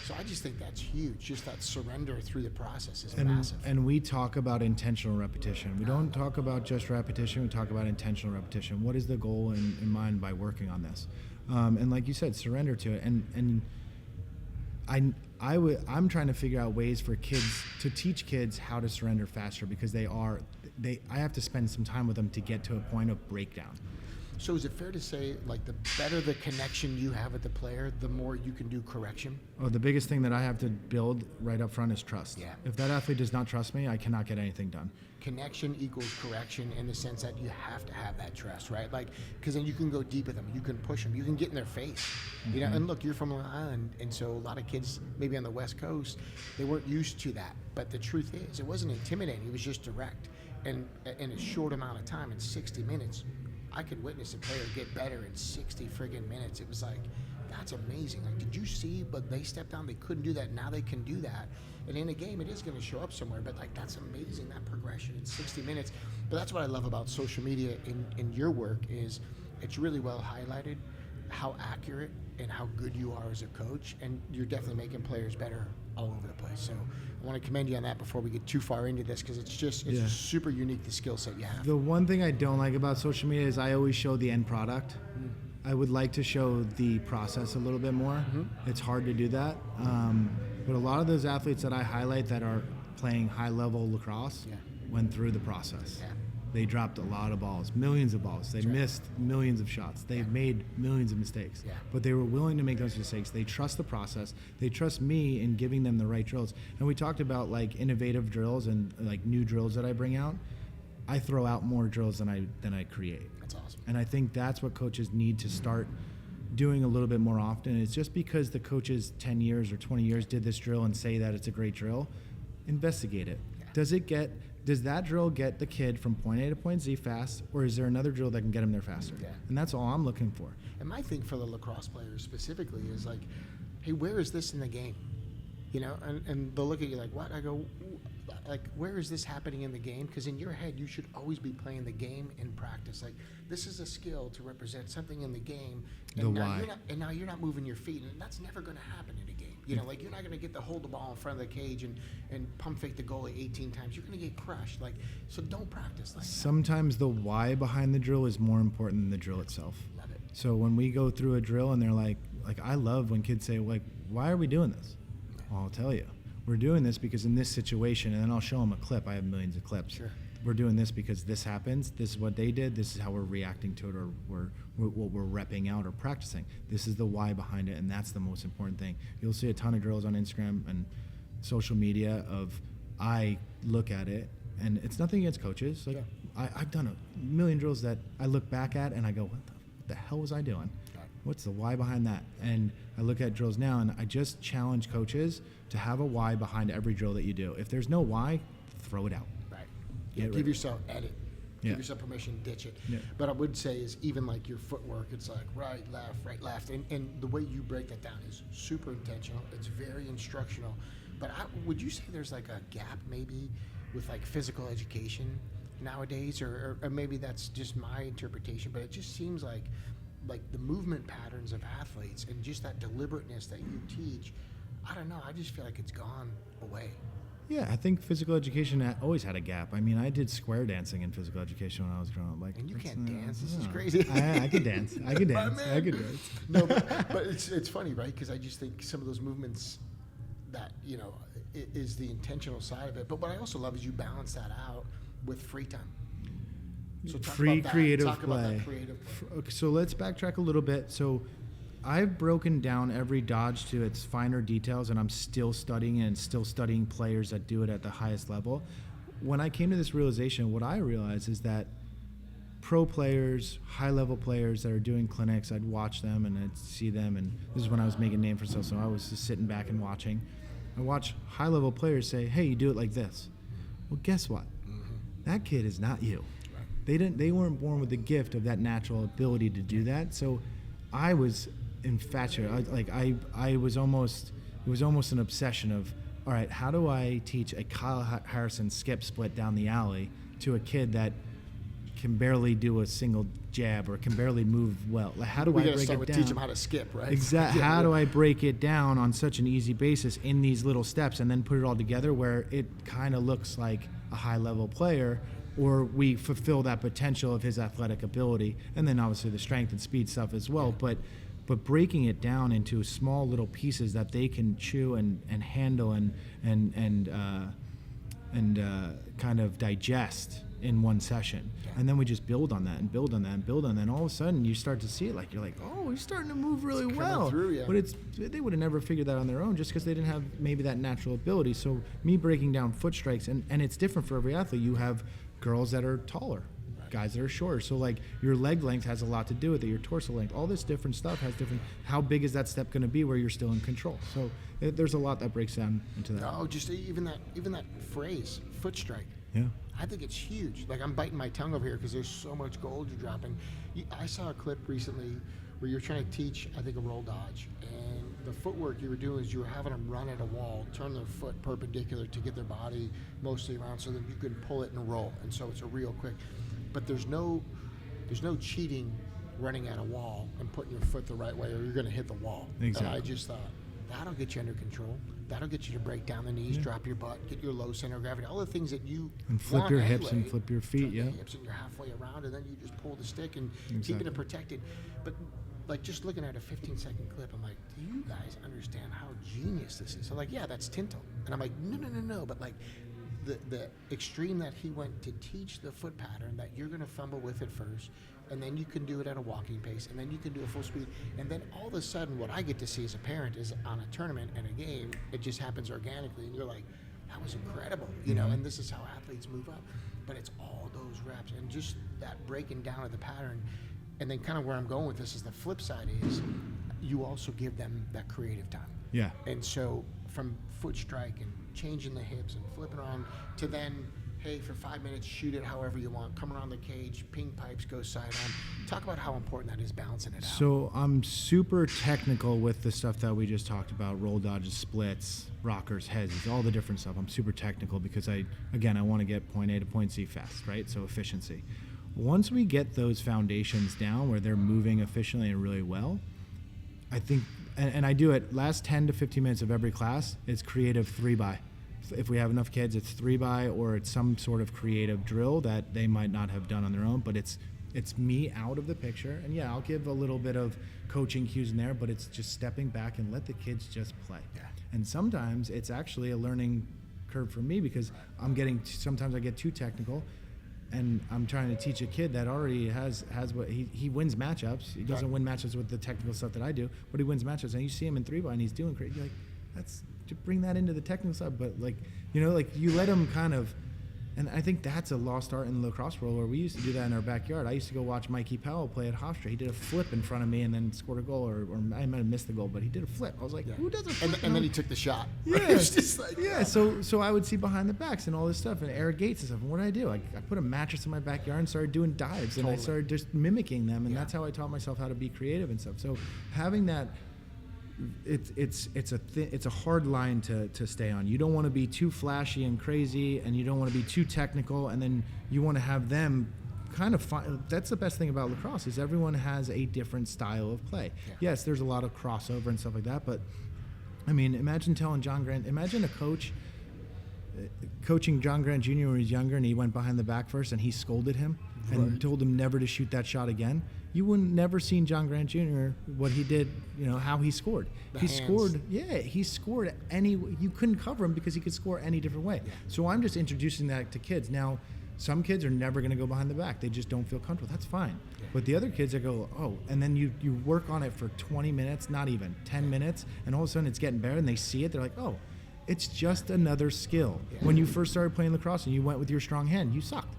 So I just think that's huge. Just that surrender through the process is massive. And we talk about intentional repetition. We don't talk about just repetition. We talk about intentional repetition. What is the goal in mind by working on this? And like you said, surrender to it. And I'm trying to figure out ways for kids to teach kids how to surrender faster, because I have to spend some time with them to get to a point of breakdown. So is it fair to say, like, the better the connection you have with the player, the more you can do correction? Oh, the biggest thing that I have to build right up front is trust. Yeah. If that athlete does not trust me, I cannot get anything done. Connection equals correction in the sense that you have to have that trust, right? Like, because then you can go deep with them, you can push them, you can get in their face, you know. And look, you're from Long Island, and so a lot of kids, maybe on the West Coast, they weren't used to that. But the truth is, it wasn't intimidating; it was just direct. And in a short amount of time, in 60 minutes, I could witness a player get better in 60 friggin' minutes. It was like, that's amazing. Like, did you see? But they stepped down, they couldn't do that. Now they can do that. And in a game, it is going to show up somewhere. But like, that's amazing, that progression in 60 minutes. But that's what I love about social media in your work is it's really well highlighted how accurate and how good you are as a coach. And you're definitely making players better all over the place. So I want to commend you on that before we get too far into this, because it's super unique, the skill set you have. The one thing I don't like about social media is I always show the end product. I would like to show the process a little bit more. It's hard to do that. But a lot of those athletes that I highlight that are playing high-level lacrosse went through the process. Yeah. They dropped a lot of balls, millions of balls. They missed millions of shots. They've made millions of mistakes. Yeah. But they were willing to make those mistakes. They trust the process. They trust me in giving them the right drills. And we talked about like innovative drills and like new drills that I bring out. I throw out more drills than I create. That's awesome. And I think that's what coaches need to start doing a little bit more often. It's just because the coaches 10 years or 20 years did this drill and say that it's a great drill, investigate it. Yeah. Does that drill get the kid from point A to point Z fast, or is there another drill that can get him there faster? Yeah. And that's all I'm looking for. And my thing for the lacrosse players specifically is like, hey, where is this in the game? You know, and they'll look at you like, what? I go, like, where is this happening in the game? Because in your head, you should always be playing the game in practice. Like, this is a skill to represent something in the game. And now you're not moving your feet, and that's never going to happen in a game. You know, like, you're not going to get to hold the ball in front of the cage and pump fake the goalie 18 times. You're going to get crushed. Like, so don't practice like that. Sometimes the why behind the drill is more important than the drill itself. Love it. So when we go through a drill and they're like I love when kids say, like, why are we doing this? Well, I'll tell you. We're doing this because in this situation, and then I'll show them a clip. I have millions of clips. Sure. We're doing this because this happens. This is what they did. This is how we're reacting to it, or what we're repping out or practicing. This is the why behind it, and that's the most important thing. You'll see a ton of drills on Instagram and social media of I look at it, and it's nothing against coaches. Like, I've done a million drills that I look back at and I go, what the hell was I doing? What's the why behind that? And I look at drills now, and I just challenge coaches to have a why behind every drill that you do. If there's no why, throw it out. Right. Yeah, give yourself edit. Give yourself permission, ditch it. Yeah. But I would say is even like your footwork, it's like right, left. And the way you break that down is super intentional. It's very instructional. But would you say there's like a gap maybe with like physical education nowadays? Or maybe that's just my interpretation, but it just seems like the movement patterns of athletes and just that deliberateness that you teach, I don't know, I just feel like it's gone away. Yeah, I think physical education always had a gap. I mean, I did square dancing in physical education when I was growing up. Like, and you can't dance. This is crazy. I could dance. I could dance. No, but it's funny, right? Because I just think some of those movements that, you know, is the intentional side of it. But what I also love is you balance that out with free time. So creative talk play. About that creative play. Okay, so let's backtrack a little bit. So I've broken down every dodge to its finer details, and I'm still studying and still studying players that do it at the highest level. When I came to this realization, what I realized is that pro players, high-level players that are doing clinics, I'd watch them and I'd see them, and this is when I was making a name for myself, so I was just sitting back and watching. I watch high-level players say, hey, you do it like this. Well, guess what? That kid is not you. They weren't born with the gift of that natural ability to do that. So I was infatuated. It was almost an obsession of, all right, how do I teach a Kyle Harrison skip split down the alley to a kid that can barely do a single jab or can barely move well? Like, how do I break it down? Teach them how to skip, right? Exactly. How do I break it down on such an easy basis in these little steps and then put it all together where it kind of looks like a high-level player, or we fulfill that potential of his athletic ability, and then obviously the strength and speed stuff as well. But breaking it down into small little pieces that they can chew and handle and kind of digest in one session. And then we just build on that and build on that and build on that. And all of a sudden you start to see it, like, you're like, oh, he's starting to move really well. But they would have never figured that on their own, just because they didn't have maybe that natural ability. So me breaking down foot strikes, and it's different for every athlete. You have girls that are taller, guys that are shorter. So like your leg length has a lot to do with it, your torso length, all this different stuff has different, how big is that step going to be where you're still in control? So there's a lot that breaks down into that. No, just even that phrase, foot strike. Yeah. I think it's huge. Like, I'm biting my tongue over here because there's so much gold you're dropping. I saw a clip recently where you're trying to teach, I think, a roll dodge, and the footwork you were doing is you were having them run at a wall, turn their foot perpendicular to get their body mostly around so that you can pull it and roll. And so it's a real quick. But there's no cheating running at a wall and putting your foot the right way, or you're going to hit the wall. Exactly. And I just thought, that'll get you under control. That'll get you to break down the knees, drop your butt, get your low center of gravity, all the things that you and flip want your hips anyway. and flip your feet. Your hips, and you're halfway around, and then you just pull the stick and keeping it protected. But like, just looking at a 15-second clip, I'm like, do you guys understand how genius this is? So like, yeah, that's Tintle, and I'm like, no. But like, the extreme that he went to teach the foot pattern, that you're going to fumble with it first, and then you can do it at a walking pace, and then you can do a full speed, and then all of a sudden what I get to see as a parent is on a tournament and a game, it just happens organically, and you're like, that was incredible, you know, and this is how athletes move up. But it's all those reps and just that breaking down of the pattern. And then kind of where I'm going with this is the flip side is you also give them that creative time. Yeah. And so from foot strike and changing the hips and flipping around to then, hey, for 5 minutes, shoot it however you want, come around the cage, ping pipes, go side on. Talk about how important that is, balancing it out. So I'm super technical with the stuff that we just talked about, roll dodges, splits, rockers, heads, all the different stuff. I'm super technical because I want to get point A to point C fast, right? So efficiency. Once we get those foundations down where they're moving efficiently and really well, I think, and I do it last 10 to 15 minutes of every class, it's creative 3x. If we have enough kids, it's 3x, or it's some sort of creative drill that they might not have done on their own, but it's me out of the picture. And yeah, I'll give a little bit of coaching cues in there, but it's just stepping back and let the kids just play. Yeah. And sometimes it's actually a learning curve for me because sometimes I get too technical, and I'm trying to teach a kid that already has what he wins matchups. He doesn't win matchups with the technical stuff that I do, but he wins matchups. And you see him in 3x and he's doing great. You're like, that's to bring that into the technical stuff. But like, you know, like you let him kind of, and I think that's a lost art in the lacrosse world where we used to do that in our backyard. I used to go watch Mikey Powell play at Hofstra. He did a flip in front of me and then scored a goal, or I might have missed the goal, but he did a flip. I was like, who does a flip? And then he took the shot. Yeah. It was just like, So I would see behind the backs and all this stuff and Eric Gates and stuff. And what did I do? I put a mattress in my backyard and started doing dives, and I started just mimicking them, and that's how I taught myself how to be creative and stuff. So having that, it's a hard line to stay on. You don't want to be too flashy and crazy, and you don't want to be too technical, and then you want to have them kind of that's the best thing about lacrosse is everyone has a different style of play. Yes, there's a lot of crossover and stuff like that, but I mean, imagine telling John Grant, imagine a coach coaching John Grant Jr. when he was younger, and he went behind the back first and he scolded him and told him never to shoot that shot again. You wouldn't never seen John Grant Jr. what he did, you know, how he scored. He scored you couldn't cover him because he could score any different way. So I'm just introducing that to kids. Now, some kids are never going to go behind the back. They just don't feel comfortable. That's fine. But the other kids that go, oh, and then you work on it for 20 minutes, not even 10 minutes, and all of a sudden it's getting better and they see it. They're like, oh, it's just another skill. When you first started playing lacrosse and you went with your strong hand, you sucked.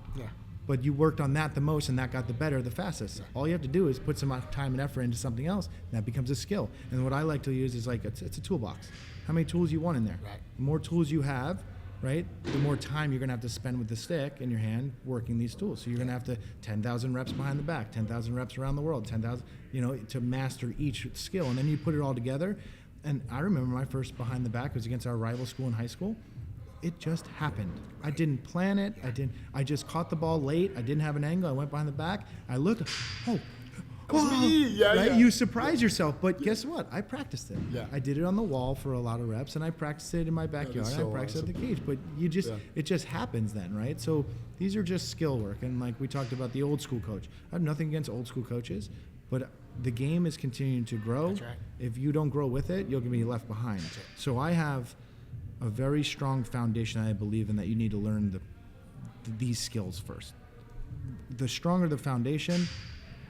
But you worked on that the most, and that got the better the fastest. All you have to do is put some time and effort into something else, and that becomes a skill. And what I like to use is like it's a toolbox. How many tools you want in there? The more tools you have, right, the more time you're going to have to spend with the stick in your hand working these tools. So you're going to have to 10,000 reps behind the back, 10,000 reps around the world, 10,000, you know, to master each skill. And then you put it all together. And I remember my first behind the back was against our rival school in high school. It just happened. I didn't plan it. I just caught the ball late. I didn't have an angle. I went behind the back. I looked. You surprise yourself, but guess what? I practiced it. I did it on the wall for a lot of reps, and I practiced it in my backyard. I practiced it at the cage. But it just happens then, right? So these are just skill work. And like we talked about the old school coach. I have nothing against old school coaches, but the game is continuing to grow. That's right. If you don't grow with it, you'll be left behind. So I have a very strong foundation I believe in that you need to learn these skills first. The stronger the foundation,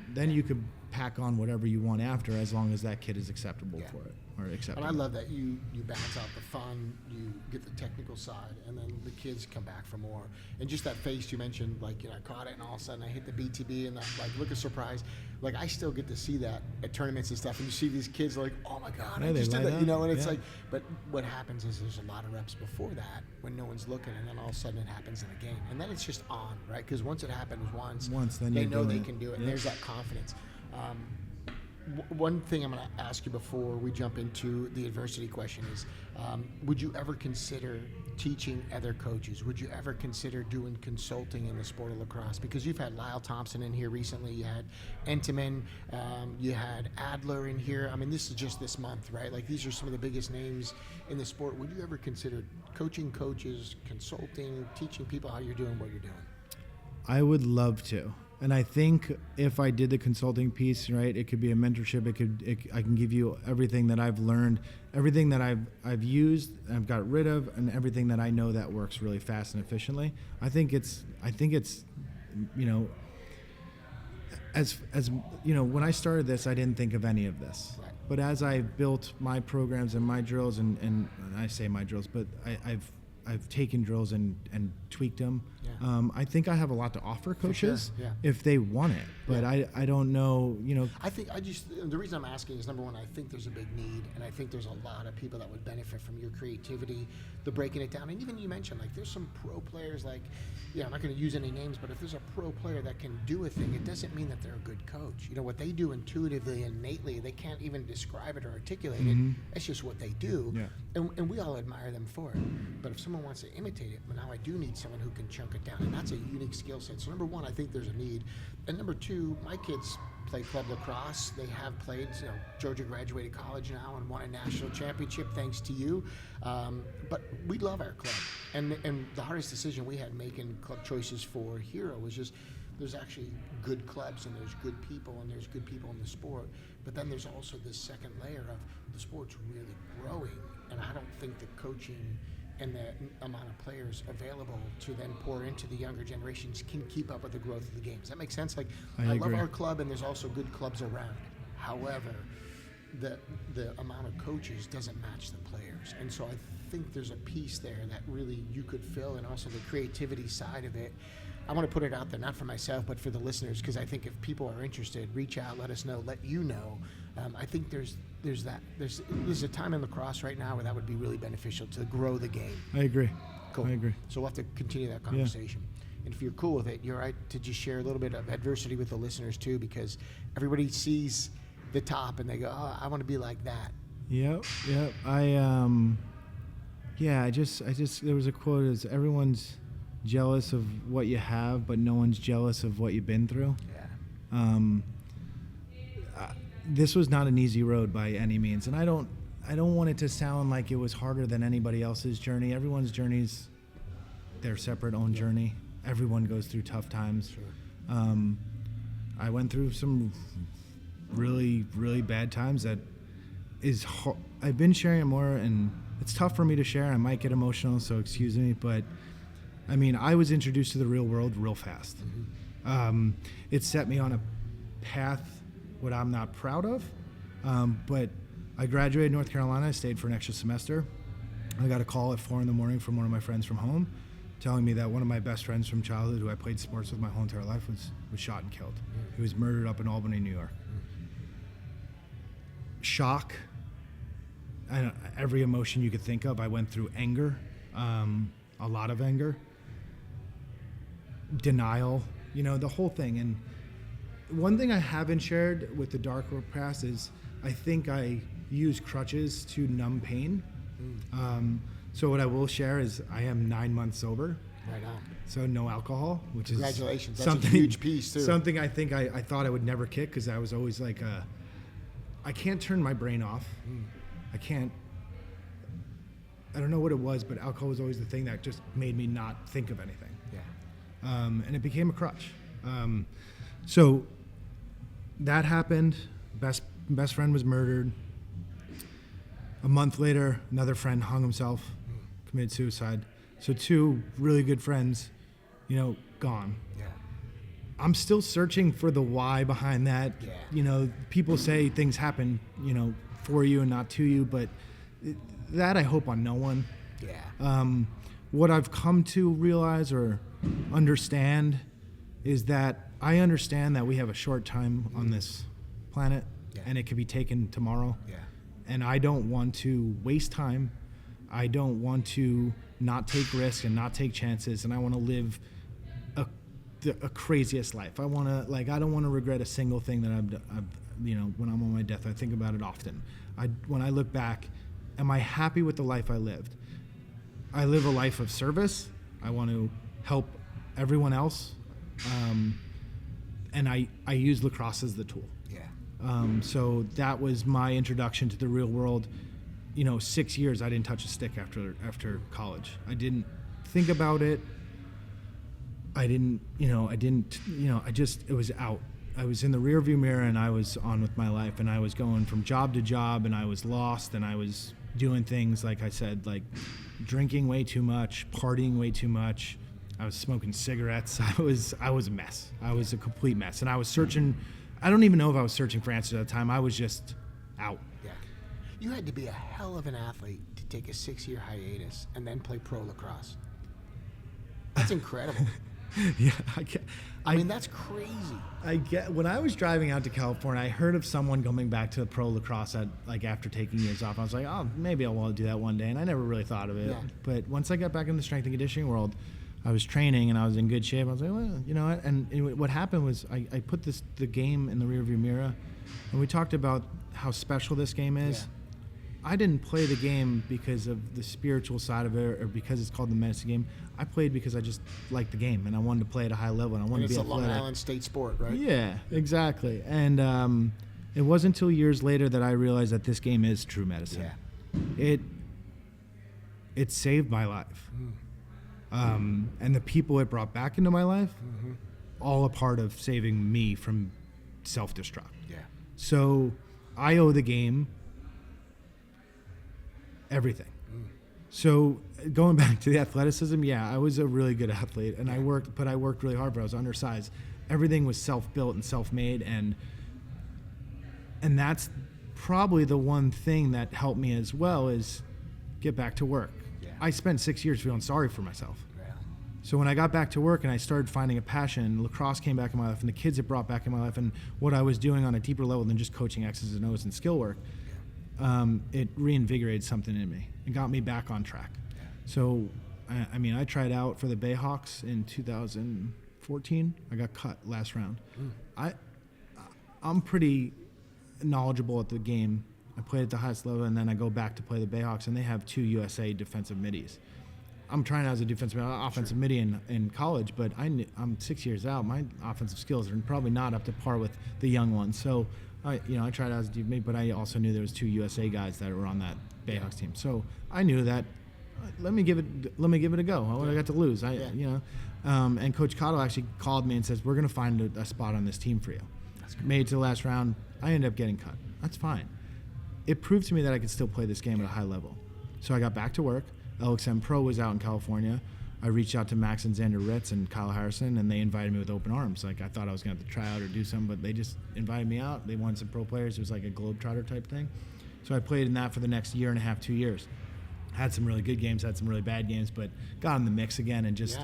then you could pack on whatever you want after, as long as that kid is acceptable for it or acceptable. And I love that you balance out the fun, you get the technical side, and then the kids come back for more. And just that face you mentioned, like, I caught it and all of a sudden I hit the BTB and that like look of surprise. Like, I still get to see that at tournaments and stuff, and you see these kids like, oh my God, I just did that, and it's like, but what happens is there's a lot of reps before that when no one's looking, and then all of a sudden it happens in a game, and then it's just on, right? Because once it happens once, then they know they can do it, and there's that confidence. One thing I'm going to ask you before we jump into the adversity question is, would you ever consider teaching other coaches? Would you ever consider doing consulting in the sport of lacrosse? Because you've had Lyle Thompson in here recently, you had Entenmann, you had Adler in here. I mean, this is just this month, right? Like, these are some of the biggest names in the sport. Would you ever consider coaching coaches, consulting, teaching people how you're doing what you're doing? I would love to. And I think if I did the consulting piece, right, it could be a mentorship. I can give you everything that I've learned, everything that I've used, I've got rid of, and everything that I know that works really fast and efficiently. I think it's, as when I started this, I didn't think of any of this. Right. But as I built my programs and my drills, and I say my drills, but I've taken drills and tweaked them. Yeah. I think I have a lot to offer coaches if they want it, but I don't know, I think the reason I'm asking is, number one, I think there's a big need, and I think there's a lot of people that would benefit from your creativity, the breaking it down. And even you mentioned, like, there's some pro players, like, I'm not going to use any names, but if there's a pro player that can do a thing, it doesn't mean that they're a good coach. What they do intuitively, innately, they can't even describe it or articulate it. It's just what they do. Yeah. And we all admire them for it. But if someone wants to imitate it, now I do need someone who can chunk it down, and that's a unique skill set. So number one, I think there's a need. And number two, my kids play club lacrosse. They have played, Georgia graduated college now and won a national championship thanks to you. But we love our club. And the hardest decision we had making club choices for Hero was just, there's actually good clubs and there's good people and there's good people in the sport. But then there's also this second layer of the sport's really growing. And I don't think the coaching and the amount of players available to then pour into the younger generations can keep up with the growth of the game. Does that make sense? Like, I love our club, and there's also good clubs around. However, the amount of coaches doesn't match the players. And so I think there's a piece there that really you could fill, and also the creativity side of it. I want to put it out there, not for myself, but for the listeners, because I think if people are interested, reach out, let us know, let you know. I think there's a time in lacrosse right now where that would be really beneficial to grow the game. I agree. Cool. I agree. So we'll have to continue that conversation. Yeah. And if you're cool with it, you're right to just share a little bit of adversity with the listeners too, because everybody sees the top and they go, oh, I want to be like that. Yep. I just there was a quote, is everyone's jealous of what you have, but no one's jealous of what you've been through. Yeah. This was not an easy road by any means, and I don't want it to sound like it was harder than anybody else's journey. Everyone's journey's their separate own journey. Everyone goes through tough times. Sure. I went through some really, really bad times that is I've been sharing it more, and it's tough for me to share. I might get emotional, so excuse me, but I mean, I was introduced to the real world real fast. Mm-hmm. It set me on a path what I'm not proud of, but I graduated North Carolina. I stayed for an extra semester. I got a call at 4 a.m. from one of my friends from home telling me that one of my best friends from childhood, who I played sports with my whole entire life, was shot and killed. He was murdered up in Albany, New York. Shock, every emotion you could think of. I went through anger, a lot of anger, denial, the whole thing. And one thing I haven't shared with the dark past is I think I use crutches to numb pain. So what I will share is I am 9 months sober. Right on. So no alcohol, which is congratulations. That's a huge piece too. Something I think I thought I would never kick, because I was always like, I can't turn my brain off. I don't know what it was, but alcohol was always the thing that just made me not think of anything. Yeah. And it became a crutch. So that happened. Best friend was murdered. A month later, another friend hung himself, committed suicide. So two really good friends Gone. Yeah. I'm still searching for the why behind that. Yeah. People say things happen, for you and not to you, but that I hope on no one. Yeah. What I've come to realize or understand is that I understand that we have a short time on this planet, and it could be taken tomorrow. Yeah. And I don't want to waste time. I don't want to not take risks and not take chances, and I want to live a craziest life. I don't want to regret a single thing that I've when I'm on my death. I think about it often. When I look back, am I happy with the life I lived? I live a life of service. I want to help everyone else, and I use lacrosse as the tool. Yeah. So that was my introduction to the real world. 6 years I didn't touch a stick after college. I didn't think about it. It was out. I was in the rearview mirror and I was on with my life, and I was going from job to job, and I was lost, and I was doing things, like I said, like drinking way too much, partying way too much. I was smoking cigarettes. I was a mess. I was a complete mess. And I was searching. I don't even know if I was searching for answers at the time. I was just out. Yeah. You had to be a hell of an athlete to take a 6-year hiatus and then play pro lacrosse. That's incredible. Yeah, I mean, that's crazy. When I was driving out to California, I heard of someone coming back to pro lacrosse after taking years off. I was like, oh, maybe I will do that one day, and I never really thought of it. Yeah. But once I got back in the strength and conditioning world, I was training and I was in good shape. I was like, well, you know what? And what happened was I put the game in the rearview mirror, and we talked about how special this game is. Yeah. I didn't play the game because of the spiritual side of it or because it's called the medicine game. I played because I just liked the game and I wanted to play at a high level and I wanted to be athletic. It's a Long Island State sport, right? Yeah, exactly. And it wasn't until years later that I realized that this game is true medicine. Yeah. It saved my life. And the people it brought back into my life, all a part of saving me from self-destruct. Yeah. So I owe the game everything. So going back to the athleticism, yeah, I was a really good athlete, and I worked really hard, but I was undersized. Everything was self-built and self-made, and that's probably the one thing that helped me as well is get back to work. Yeah. I spent 6 years feeling sorry for myself. Yeah. So when I got back to work and I started finding a passion, lacrosse came back in my life, and the kids it brought back in my life, and what I was doing on a deeper level than just coaching X's and O's and skill work, it reinvigorated something in me and got me back on track. Yeah. So, I tried out for the Bayhawks in 2014. I got cut last round. I'm pretty knowledgeable at the game. I played at the highest level, and then I go back to play the Bayhawks, and they have 2 USA defensive middies. I'm trying out as a offensive midi in college, but I'm 6 years out. My offensive skills are probably not up to par with the young ones. So, I tried out as a deep mid, but I also knew there was 2 USA guys that were on that Bayhawks team. So I knew that. Let me give it a go. What I got to lose? And Coach Cotto actually called me and says, "We're going to find a spot on this team for you." That's cool. Made it to the last round. I ended up getting cut. That's fine. It proved to me that I could still play this game at a high level. So I got back to work. LXM Pro was out in California. I reached out to Max and Xander Ritz and Kyle Harrison, and they invited me with open arms. Like, I thought I was going to have to try out or do something, but they just invited me out. They wanted some pro players. It was like a Globetrotter type thing. So I played in that for the next year and a half, 2 years. Had some really good games, had some really bad games, but got in the mix again and just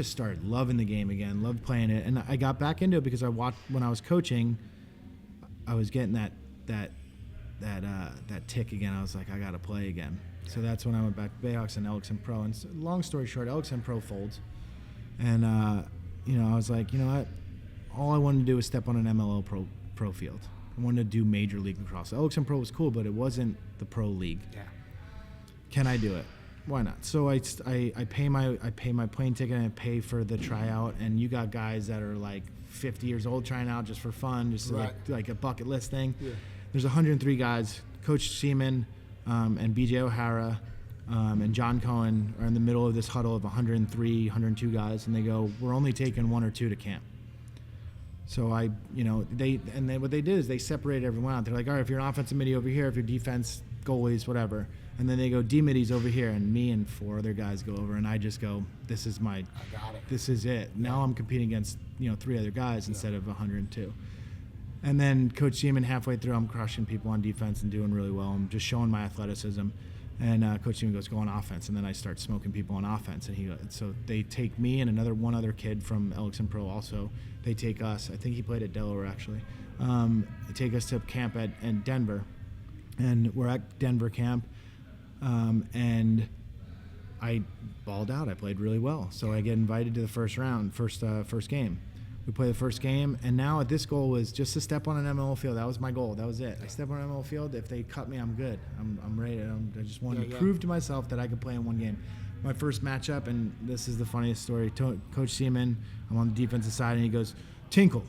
started loving the game again, loved playing it. And I got back into it because I watched when I was coaching, I was getting that tick again. I was like, I got to play again. So that's when I went back to Bayhawks and LXM Pro. And long story short, LXM Pro folds. And, I was like, you know what? All I wanted to do was step on an MLO pro field. I wanted to do Major League Lacrosse. LXM Pro was cool, but it wasn't the pro league. Yeah. Can I do it? Why not? So I pay my plane ticket and I pay for the tryout. And you got guys that are like 50 years old trying out just for fun, just like a bucket list thing. Yeah. There's 103 guys. Coach Seaman and BJ O'Hara and John Cohen are in the middle of this huddle of 103, 102 guys, and they go, "We're only taking 1 or 2 to camp." So what they did is they separated everyone out. They're like, all right, if you're an offensive midi over here, if you're defense, goalies, whatever. And then they go D-middies over here, and me and 4 other guys go over, and I just go, this is it. Now I'm competing against 3 other guys instead of 102. And then Coach Seaman, halfway through, I'm crushing people on defense and doing really well. I'm just showing my athleticism. And Coach Seaman goes, go on offense. And then I start smoking people on offense. And so they take me and one other kid from Elixon Pro also. They take us. I think he played at Delaware, actually. They take us to camp in Denver. And we're at Denver camp. And I balled out. I played really well. So I get invited to the first game. We play the first game, and now at this goal was just to step on an MLO field. That was my goal. That was it. I step on an MLO field. If they cut me, I'm good. I'm ready. I just wanted to prove to myself that I could play in one game. My first matchup, and this is the funniest story. Coach Seaman, I'm on the defensive side, and he goes, Tinkle.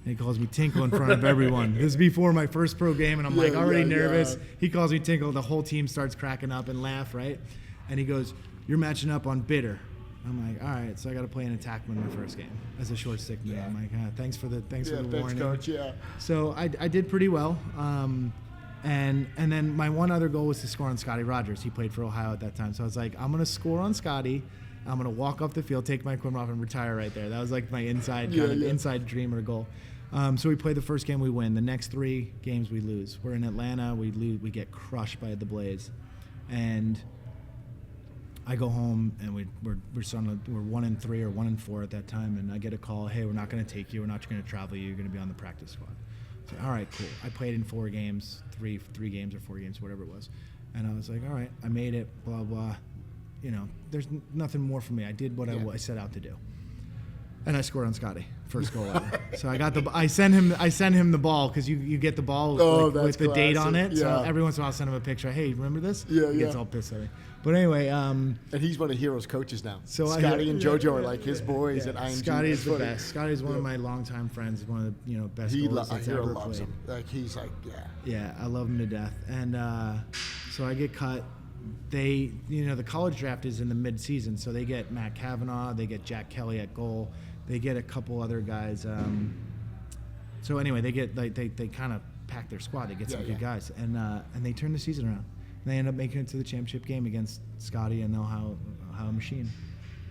And he calls me Tinkle in front of everyone. This is before my first pro game, and I'm already nervous. Yeah. He calls me Tinkle. The whole team starts cracking up and laugh, right? And he goes, you're matching up on Bitter. I'm like, all right, so I got to play an attackman my first game as a short stick man. I'm like, thanks for the warning. Coach. Yeah. So I did pretty well, and then my one other goal was to score on Scotty Rogers. He played for Ohio at that time, so I was like, I'm gonna score on Scotty. I'm gonna walk off the field, take my equipment off, and retire right there. That was like my inside dream or goal. So we play the first game, we win. The next 3 games we lose. We're in Atlanta, we lose, we get crushed by the Blaze, and I go home and we're 1-3 or 1-4 at that time, and I get a call, hey, we're not going to take you, we're not going to travel you, you're going to be on the practice squad. So all right, cool. I played in 4 games, three games or 4 games, whatever it was, and I was like, all right, I made it, blah blah. There's nothing more for me. I did what I set out to do, and I scored on Scotty, first goal ever. So I send him the ball, because you get the ball with the date on it. Yeah. So every once in a while I send him a picture. Hey, remember this? Yeah, he gets all pissed at me. But anyway, and he's one of Hero's coaches now. So Scotty and JoJo are like his boys at IMG. Scotty's the best. Scotty's one of my longtime friends. One of the best goalies that's ever loves played. Him. Like he's like Yeah, I love him to death. And so I get cut. They the college draft is in the mid-season, so they get Matt Kavanaugh, they get Jack Kelly at goal, they get a couple other guys. So anyway, they get they kind of pack their squad. They get some good guys, and they turn the season around. They end up making it to the championship game against Scotty and Ohio Machine.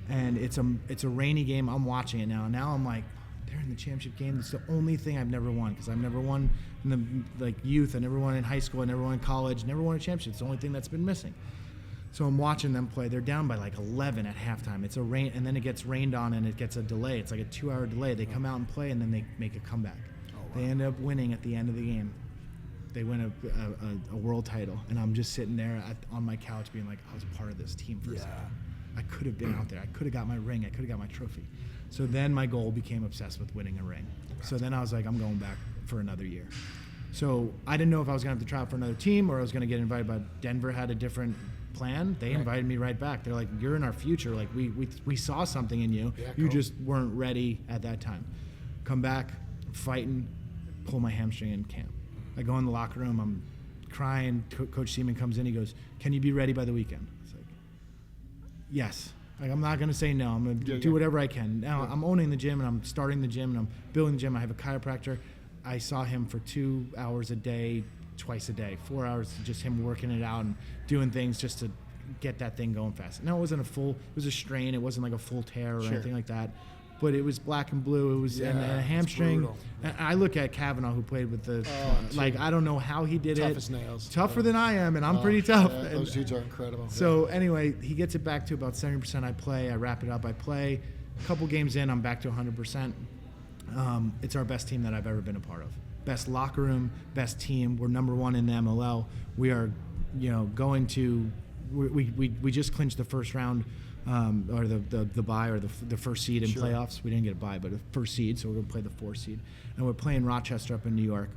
And it's a rainy game. I'm watching it now. Now I'm like, they're in the championship game. It's the only thing I've never won, because I've never won in the youth. I never won in high school. I never won in college. Never won a championship. It's the only thing that's been missing. So I'm watching them play. They're down by like 11 at halftime. It's a rain, and then it gets rained on, and it gets a delay. It's like a 2-hour delay. They come out and play, and then they make a comeback. Oh, wow. They end up winning at the end of the game. They win a world title, and I'm just sitting there on my couch being like, I was a part of this team for a second. I could have been out there. I could have got my ring. I could have got my trophy. So then my goal became obsessed with winning a ring. So then I was like, I'm going back for another year. So I didn't know if I was going to have to try out for another team or I was going to get invited, but Denver had a different plan. They invited me right back. They're like, you're in our future. Like we saw something in you. Yeah, you just weren't ready at that time. Come back, fighting, pull my hamstring in camp. I go in the locker room, I'm crying. Coach Seaman comes in, he goes, can you be ready by the weekend? It's like, yes. Like, I'm not going to say no. I'm going to do whatever I can. Now, I'm owning the gym, and I'm starting the gym, and I'm building the gym. I have a chiropractor. I saw him for 2 hours a day, twice a day, 4 hours, just him working it out and doing things just to get that thing going fast. No, it wasn't it was a strain. It wasn't like a full tear or anything like that. But it was black and blue. It was and a hamstring. And I look at Kavanaugh, who played with the I don't know how he did Tough as nails. Tougher than I am, and I'm pretty tough. Yeah, those dudes are incredible. So anyway, he gets it back to about 70%. I play. I wrap it up. I play. A couple games in, I'm back to 100%. It's our best team that I've ever been a part of. Best locker room, best team. We're number 1 in the MLL. We are, going to. We just clinched the first round. Or the bye or the first seed in playoffs. We didn't get a bye, but a first seed, so we're going to play the 4th seed. And we're playing Rochester up in New York.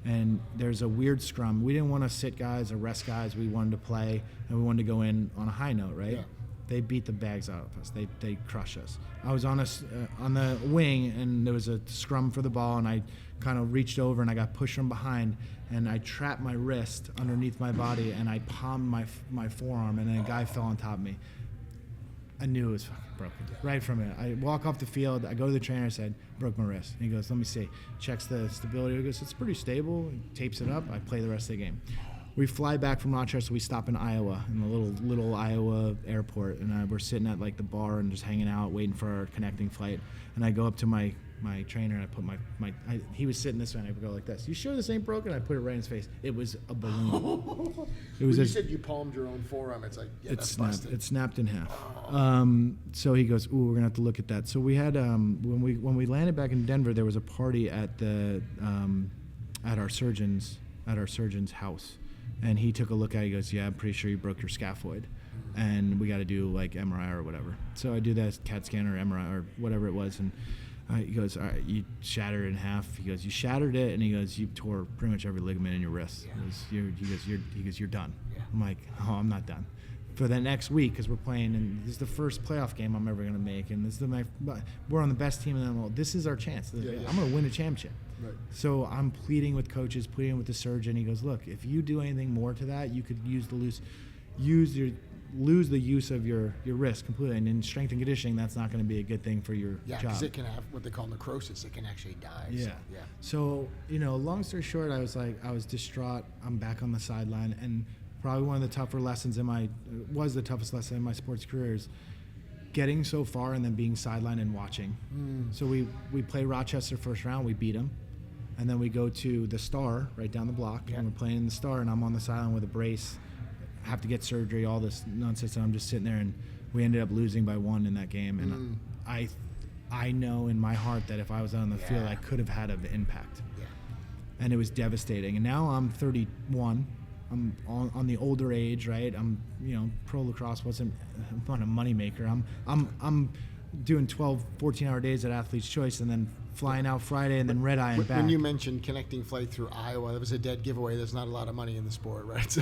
And there's a weird scrum. We didn't want to sit guys or rest guys. We wanted to play, and we wanted to go in on a high note, right? Yeah. They beat the bags out of us. They crush us. I was on the wing, and there was a scrum for the ball, and I kind of reached over, and I got pushed from behind, and I trapped my wrist underneath my body, and I palmed my forearm, and then a guy fell on top of me. I knew it was fucking broken right from it. I walk off the field. I go to the trainer. I said, broke my wrist. And he goes, let me see. Checks the stability. He goes, it's pretty stable. He tapes it up. I play the rest of the game. We fly back from Rochester. We stop in Iowa, in the little Iowa airport. And we're sitting at like the bar and just hanging out, waiting for our connecting flight. And I go up to my trainer and I put he was sitting this way and I would go like this. You sure this ain't broken? I put it right in his face. It was a balloon. It was. You said you palmed your own forearm. It's like, yeah, that's busted. It snapped in half. So he goes, ooh, we're gonna have to look at that. So we had when we landed back in Denver, there was a party at the at our surgeon's house, and he took a look at it. He goes, yeah, I'm pretty sure you broke your scaphoid, and we got to do like MRI or whatever. So I do that CAT scan or MRI or whatever it was, and he goes, all right, you shattered it in half. He goes, you shattered it, and he goes, you tore pretty much every ligament in your wrist. Yeah. He goes, you're done. Yeah. I'm like, oh, I'm not done. For the next week, because we're playing, and this is the first playoff game I'm ever going to make, and we're on the best team in the world. This is our chance. I'm going to win a championship. Right. So I'm pleading with coaches, pleading with the surgeon. He goes, look, if you do anything more to that, you could lose the use of your wrist completely. And in strength and conditioning, that's not going to be a good thing for your job. Yeah, because it can have what they call necrosis. It can actually die. Yeah. So, long story short, I was distraught. I'm back on the sideline, and probably one of the tougher lessons was the toughest lesson in my sports career is getting so far and then being sidelined and watching. So we play Rochester first round, we beat them. And then we go to the Star right down the block, and we're playing in the Star, and I'm on the sideline with a brace, have to get surgery, all this nonsense, and I'm just sitting there, and we ended up losing by 1 in that game. And I know in my heart that if I was on the field, I could have had an impact. Yeah. And it was devastating. And now I'm 31. I'm on the older age, right? I'm, pro lacrosse I'm not a moneymaker. I'm doing 12, 14-hour days at Athlete's Choice, and then flying out Friday and then red eye and back. When you mentioned connecting flight through Iowa, that was a dead giveaway. There's not a lot of money in the sport, right?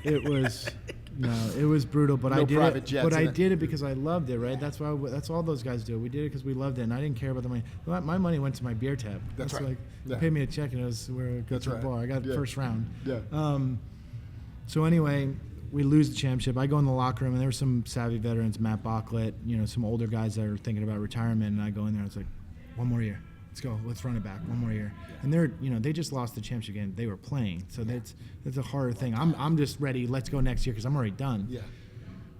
It was brutal, but I did it. But I did it because I loved it, right? That's all those guys do. We did it because we loved it, and I didn't care about the money. My money went to my beer tab. That's right. They paid me a check, and it was where we go to the bar. I got first round. Yeah. So anyway, we lose the championship. I go in the locker room, and there were some savvy veterans, Matt Bocklett, some older guys that are thinking about retirement, and I go in there, and it's like, one more year. Let's go. Let's run it back. One more year. Yeah. And they're, they just lost the championship game. They were playing, so that's a harder thing. I'm just ready. Let's go next year because I'm already done. Yeah.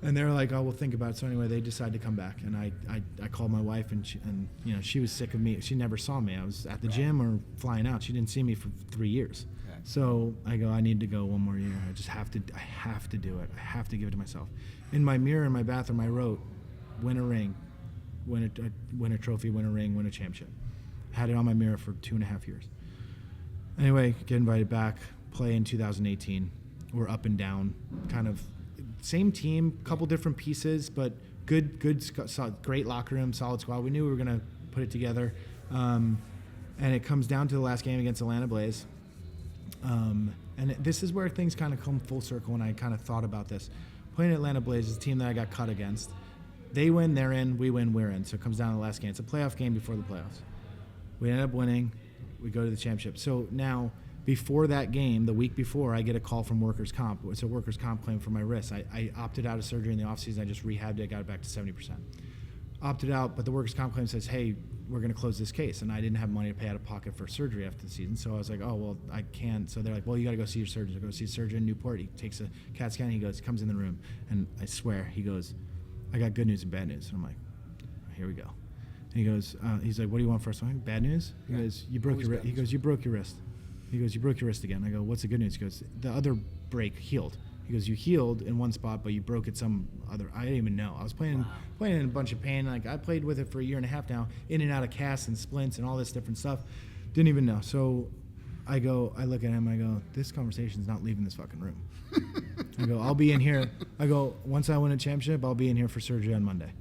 And they're like, oh, we'll think about it. So anyway, they decided to come back, and I called my wife, and she was sick of me. She never saw me. I was at the gym or flying out. She didn't see me for 3 years. Yeah. So I go, I need to go one more year. I have to do it. I have to give it to myself. In my mirror in my bathroom, I wrote, win a ring, win a trophy, win a ring, win a championship. Had it on my mirror for 2.5 years. Anyway, get invited back, play in 2018. We're up and down, kind of same team, couple different pieces, but great locker room, solid squad. We knew we were going to put it together. And it comes down to the last game against Atlanta Blaze. And this is where things kind of come full circle when I kind of thought about this. Playing Atlanta Blaze is a team that I got cut against. They win, they're in, we win, we're in. So it comes down to the last game. It's a playoff game before the playoffs. We end up winning. We go to the championship. So now, before that game, the week before, I get a call from workers' comp. It's a workers' comp claim for my wrist. I opted out of surgery in the offseason. I just rehabbed it, got it back to 70%. Opted out, but the workers' comp claim says, hey, we're going to close this case. And I didn't have money to pay out of pocket for surgery after the season. So I was like, oh, well, I can't. So they're like, well, you got to go see your surgeon. I go see a surgeon in Newport. He takes a CAT scan. He comes in the room. And I swear, he goes, I got good news and bad news. And I'm like, here we go. And he goes, he's like, what do you want first? I'm like, bad news? He goes, you broke your wrist. He goes, you broke your wrist. He goes, you broke your wrist again. I go, what's the good news? He goes, the other break healed. He goes, you healed in one spot, but you broke it some other. I didn't even know. I was playing in a bunch of pain. Like I played with it for 1.5 years now, in and out of casts and splints and all this different stuff. Didn't even know. So I look at him, I go, this conversation's not leaving this fucking room. I go, I'll be in here. I go, once I win a championship, I'll be in here for surgery on Monday.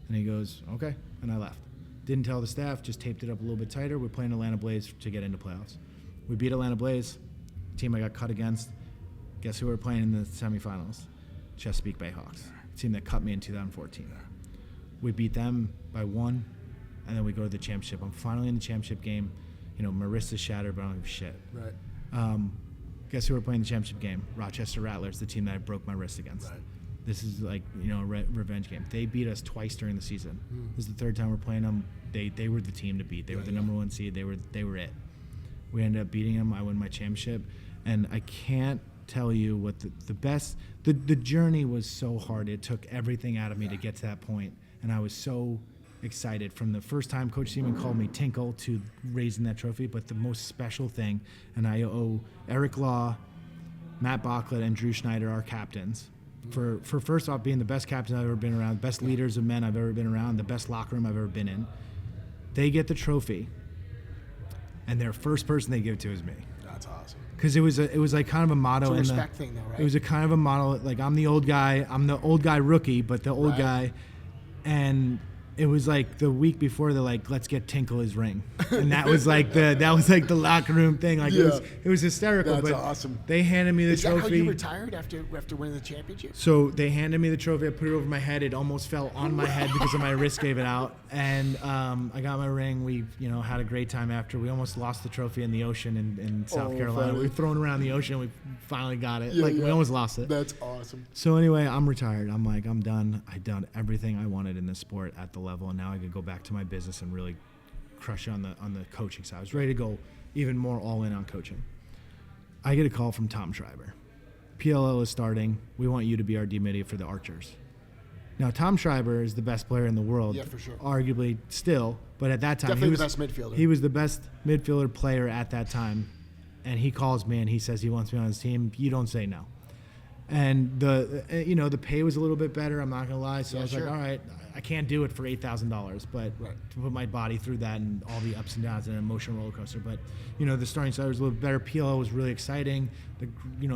And he goes, okay. And I left. Didn't tell the staff, just taped it up a little bit tighter. We're playing Atlanta Blaze to get into playoffs. We beat Atlanta Blaze, team I got cut against. Guess who we're playing in the semifinals? Chesapeake Bayhawks, team that cut me in 2014. We beat them by 1, and then we go to the championship. I'm finally in the championship game. My wrist is shattered, but I don't give a shit. Right. Guess who we're playing the championship game? Rochester Rattlers, the team that I broke my wrist against. Right. This is like, a revenge game. They beat us twice during the season. This is the third time we're playing them. They were the team to beat. They were the number one seed. They were it. We ended up beating them. I won my championship, and I can't tell you what the best. The journey was so hard. It took everything out of me to get to that point, and I was so excited from the first time Coach Seaman called me Tinkle to raising that trophy. But the most special thing, and I owe Eric Law, Matt Bachlet, and Drew Schneider, our captains, for first off being the best captain I've ever been around, best leaders of men I've ever been around, the best locker room I've ever been in. They get the trophy, and their first person they give it to is me. That's awesome. Because it was like kind of a motto. It's a respect thing, though, right? It was a kind of a motto. Like, I'm the old guy. I'm the old guy rookie, but the old guy. And it was like the week before, they're like, let's get Tinkle his ring. And that was like the locker room thing. Like, it was hysterical. That's but awesome. They handed me the trophy. Is that how you retired after winning the championship? So they handed me the trophy. I put it over my head. It almost fell on my head because of my wrist gave it out. And I got my ring. We had a great time after. We almost lost the trophy in the ocean in South Carolina. Funny. We were thrown around the ocean. We finally got it. We almost lost it. That's awesome. So anyway, I'm retired. I'm like, I'm done. I've done everything I wanted in this sport at the level, and now I could go back to my business and really crush on the coaching side. I was ready to go even more all in on coaching. I get a call from Tom Schreiber. PLL is starting. We want you to be our D-Media for the Archers. Now, Tom Schreiber is the best player in the world. Yeah, for sure. Arguably still, but at that time Definitely the best midfielder. He was the best midfielder player at that time, and he calls me and he says he wants me on his team. You don't say no. And the pay was a little bit better. I'm not gonna lie. So I was like, all right, I can't do it for $8,000, but to put my body through that and all the ups and downs and an emotional roller coaster. But the starting side was a little bit better. PLO was really exciting. The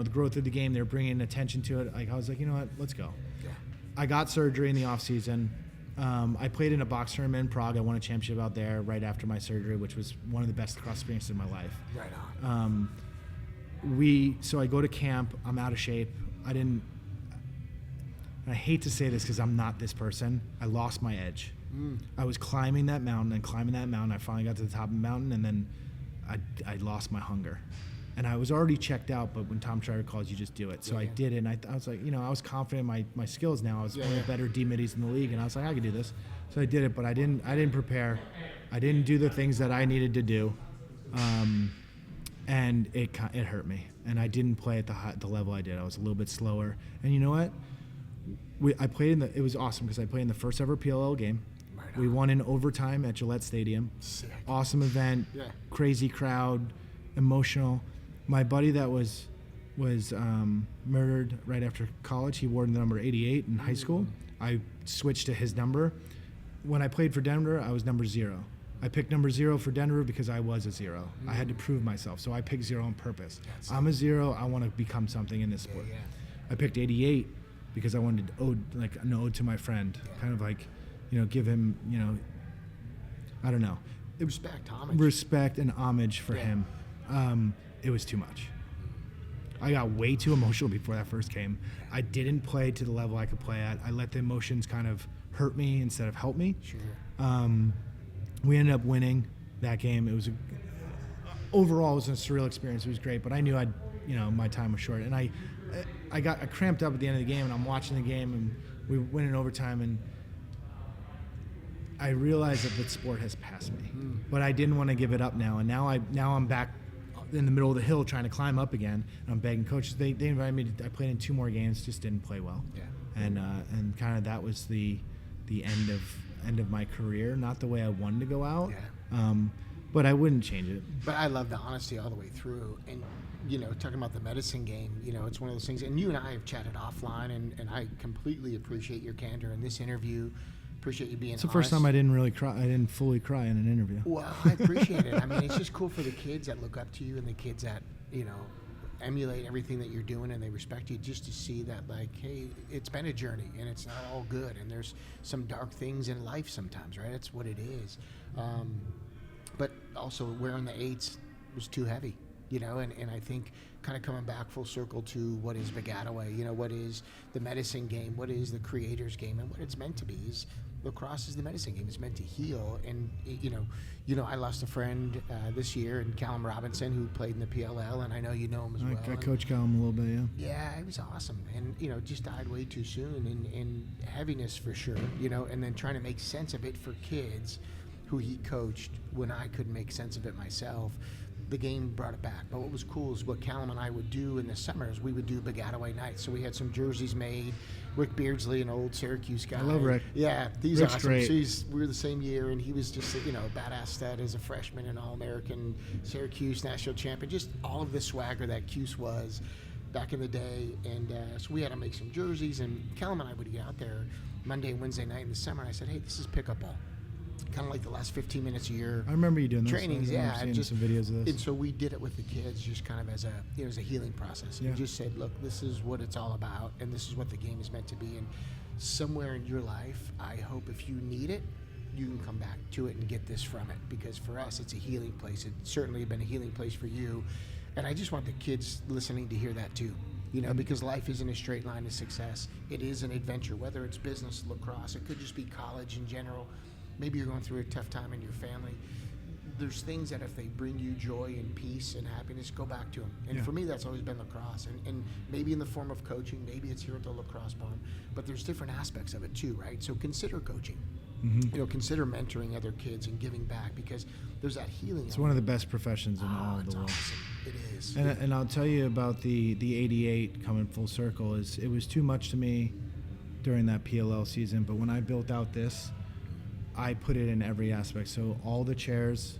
growth of the game, they're bringing attention to it. Like, I was like, you know what, let's go. Yeah. I got surgery in the off season. I played in a box tournament in Prague. I won a championship out there right after my surgery, which was one of the best lacrosse experiences of my life. Right on. So I go to camp. I'm out of shape. I hate to say this because I'm not this person. I lost my edge. I was climbing that mountain. I finally got to the top of the mountain, and then I lost my hunger. And I was already checked out, but when Tom Schreiber calls, you just do it. So I did it, and I was like, I was confident in my skills now. I was one of the better D-middies in the league, and I was like, I could do this. So I did it, but I didn't prepare. I didn't do the things that I needed to do, and it hurt me. And I didn't play at the level I did. I was a little bit slower. And you know what? I played it was awesome because I played in the first ever PLL game. Right. We won in overtime at Gillette Stadium. Sick. Awesome event. Yeah. Crazy crowd, emotional. My buddy that was murdered right after college, he wore the number 88 in high school. I switched to his number. When I played for Denver, I was number 0. I picked number 0 for Denver because I was a 0. I had to prove myself, so I picked 0 on purpose. I'm a 0. I want to become something in this sport. Yeah. I picked 88 because I wanted an ode to my friend, kind of like, give him, I don't know. Respect and homage for him. It was too much. I got way too emotional before that first game. I didn't play to the level I could play at. I let the emotions kind of hurt me instead of help me. Sure. We ended up winning that game. It was overall, it was a surreal experience. It was great, but I knew my time was short, and I cramped up at the end of the game, and I'm watching the game, and we went in overtime, and I realized that the sport has passed me, but I didn't want to give it up now, and now I'm back in the middle of the hill trying to climb up again, and I'm begging coaches. They invited me I played in 2 more games, just didn't play well. Yeah. And kind of that was the end of my career, not the way I wanted to go out. Yeah. But I wouldn't change it. But I love the honesty all the way through. And, talking about the medicine game, it's one of those things. And you and I have chatted offline, and I completely appreciate your candor in this interview. Appreciate you being honest. It's the first time I didn't really cry. I didn't fully cry in an interview. Well, I appreciate it. I mean, it's just cool for the kids that look up to you and the kids that, emulate everything that you're doing and they respect you, just to see that, like, hey, it's been a journey and it's not all good. And there's some dark things in life sometimes, right? That's what it is. But also wearing the 8s was too heavy. and I think kind of coming back full circle to what is Begataway, what is the medicine game, what is the creator's game, and what it's meant to be is lacrosse is the medicine game. It's meant to heal. And I lost a friend this year, and Callum Robinson, who played in the PLL, and I know you know him as well. I coach Callum a little bit, yeah. Yeah, he was awesome, and just died way too soon, and heaviness for sure, and then trying to make sense of it for kids who he coached when I couldn't make sense of it myself. The game brought it back. But what was cool is what Callum and I would do in the summers. We would do Begataway nights. So we had some jerseys made. Rick Beardsley, an old Syracuse guy. I love Rick. Yeah, he's Rick's awesome. great. So we were the same year, and he was just a badass stud as a freshman, an All-American, Syracuse national champion. Just all of the swagger that Cuse was back in the day. And so we had to make some jerseys, and Callum and I would get out there Monday and Wednesday night in the summer. And I said, hey, this is pickup ball. Kind of like the last 15 minutes a year. I remember you doing trainings, this. yeah, I've seen some videos of this. And so we did it with the kids, just kind of as a healing process. Yeah. We just said, look, this is what it's all about, and this is what the game is meant to be. And somewhere in your life, I hope if you need it, you can come back to it and get this from it. Because for us, it's a healing place. It's certainly been a healing place for you, and I just want the kids listening to hear that too. Because life isn't a straight line to success. It is an adventure, whether it's business, lacrosse, it could just be college in general. Maybe you're going through a tough time in your family. There's things that if they bring you joy and peace and happiness, go back to them. And for me, that's always been lacrosse. And maybe in the form of coaching, maybe it's here at the Lacrosse Barn, but there's different aspects of it too, right? So consider coaching. Mm-hmm. Consider mentoring other kids and giving back, because there's that healing. It's one of the best professions in all of the world. Awesome. It is. And I'll tell you about the 88 coming full circle. It was too much to me during that PLL season, but when I built out this, I put it in every aspect. So all the chairs,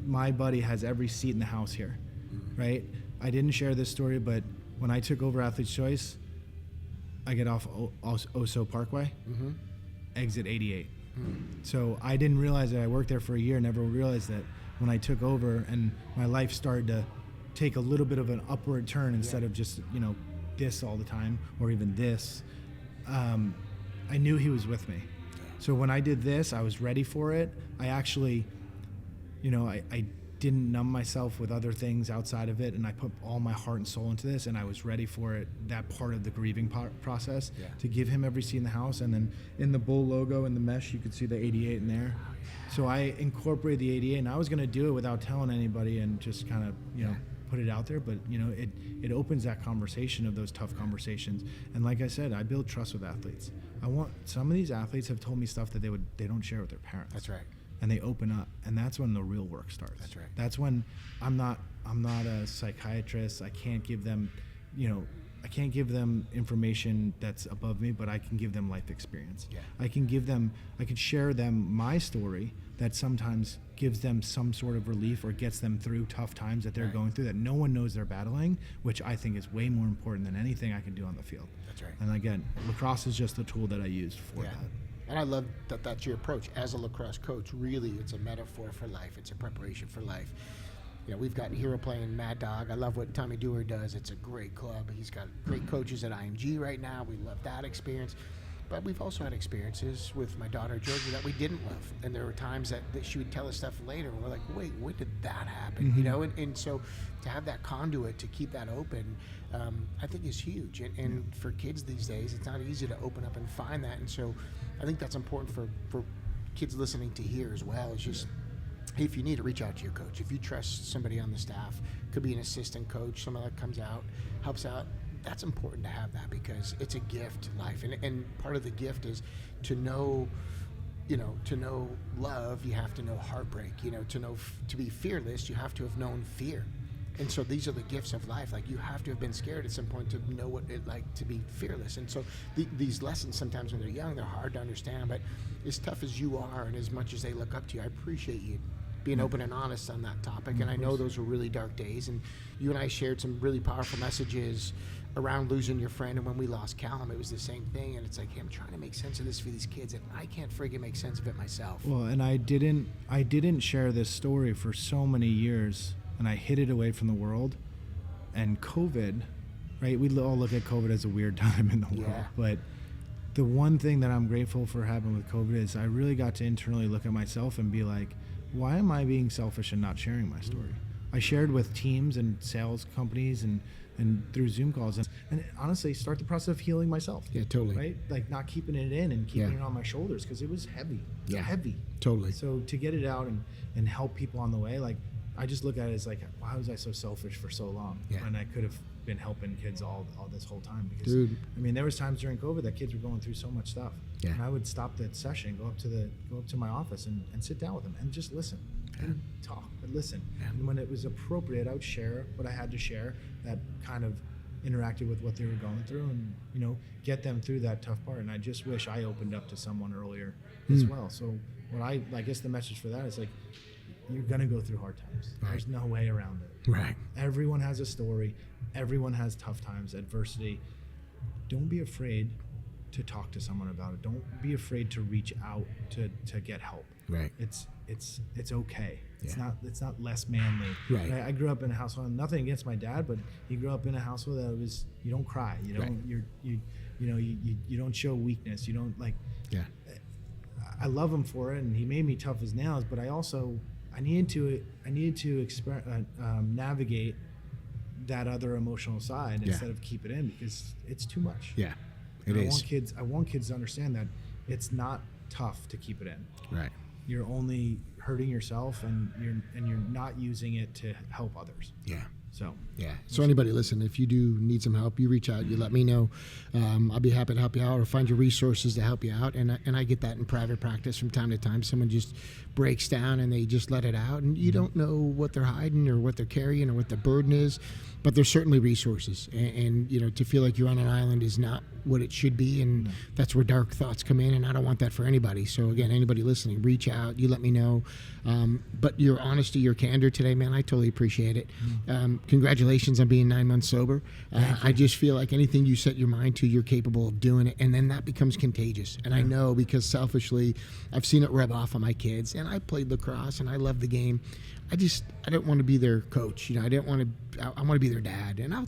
my buddy has every seat in the house here, right? I didn't share this story, but when I took over Athlete's Choice, I get off Oso Parkway, exit 88. So I didn't realize that I worked there for a year, never realized that when I took over and my life started to take a little bit of an upward turn instead of just, this all the time or even this, I knew he was with me. So when I did this, I was ready for it. I actually, I didn't numb myself with other things outside of it, and I put all my heart and soul into this, and I was ready for it, that part of the grieving process, to give him every seat in the house. And then in the bull logo and the mesh, you could see the 88 in there. So I incorporated the 88, and I was going to do it without telling anybody and just kind of, put it out there. But, it opens that conversation of those tough conversations. And like I said, I build trust with athletes. Some of these athletes have told me stuff that they don't share with their parents. That's right. And they open up, and that's when the real work starts. That's right. That's when I'm not a psychiatrist. I can't give them, information that's above me, but I can give them life experience. Yeah. I can share them my story that sometimes gives them some sort of relief or gets them through tough times that they're going through that no one knows they're battling, which I think is way more important than anything I can do on the field. That's right. And again, lacrosse is just the tool that I used for that. And I love that that's your approach. As a lacrosse coach, really, it's a metaphor for life. It's a preparation for life. We've got Hero playing Mad Dog. I love what Tommy Dewar does. It's a great club. He's got great coaches at IMG right now. We love that experience. But we've also had experiences with my daughter, Georgia, that we didn't love. And there were times that she would tell us stuff later, and we're like, wait, when did that happen? And so to have that conduit, to keep that open, I think is huge. And for kids these days, it's not easy to open up and find that. And so I think that's important for kids listening to hear as well. It's just, hey, if you need to reach out to your coach. If you trust somebody on the staff, could be an assistant coach, someone that comes out, helps out. That's important to have that, because it's a gift to life. And part of the gift is to know love, you have to know heartbreak. To be fearless, you have to have known fear. And so these are the gifts of life. Like, you have to have been scared at some point to know what it's like to be fearless. And so these lessons, sometimes when they're young, they're hard to understand. But as tough as you are and as much as they look up to you, I appreciate you being open and honest on that topic. And I know those were really dark days. And you and I shared some really powerful messages around losing your friend. And when we lost Callum, it was the same thing. And it's like, hey, I'm trying to make sense of this for these kids, and I can't friggin' make sense of it myself. Well, and I didn't share this story for so many years, and I hid it away from the world. And COVID, right? We all look at COVID as a weird time in the world, but the one thing that I'm grateful for happening with COVID is I really got to internally look at myself and be like, why am I being selfish and not sharing my story? I shared with teams and sales companies and through Zoom calls and honestly start the process of healing myself. Yeah, totally. Right? Like not keeping it in and keeping it on my shoulders because it was heavy. Yeah, heavy. Totally. So to get it out and help people on the way, like I just look at it as like, why was I so selfish for so long? Yeah. And I could have been helping kids all this whole time because Dude. I mean there was times during COVID that kids were going through so much stuff. Yeah. And I would stop the session, go up to my office and sit down with them and just listen. And talk and listen. Yeah. And when it was appropriate, I would share what I had to share that kind of interacted with what they were going through and, you know, get them through that tough part. And I just wish I opened up to someone earlier as well. So what I guess the message for that is like, you're going to go through hard times. Right. There's no way around it. Right. Everyone has a story. Everyone has tough times, adversity. Don't be afraid to talk to someone about it. Don't be afraid to reach out to get help. Right. It's okay. Yeah. It's not less manly. Right. I grew up in a household, nothing against my dad, but he grew up in a household that was, you don't cry, you don't, you don't show weakness. You don't like, Yeah. I love him for it. And he made me tough as nails, but I needed to navigate that other emotional side instead of keep it in because it's too much. Yeah. It And is. I want kids to understand that it's not tough to keep it in. Right. You're only hurting yourself and you're not using it to help others. Yeah. So Yeah. So anybody listen, if you do need some help, you reach out, you let me know. I'll be happy to help you out or find your resources to help you out. And I get that in private practice from time to time. Someone just breaks down and they just let it out and you don't know what they're hiding or what they're carrying or what the burden is, but there's certainly resources. And you know, to feel like you're on an island is not what it should be. And that's where dark thoughts come in. And I don't want that for anybody. So again, anybody listening, reach out, you let me know. But your honesty, your candor today, man, I totally appreciate it. Congratulations on being 9 months sober. I just feel like anything you set your mind to, you're capable of doing it. And then that becomes contagious. And I know because selfishly, I've seen it rub off on my kids. And I played lacrosse and I love the game. I don't want to be their coach. You know, I want to be their dad. And I'll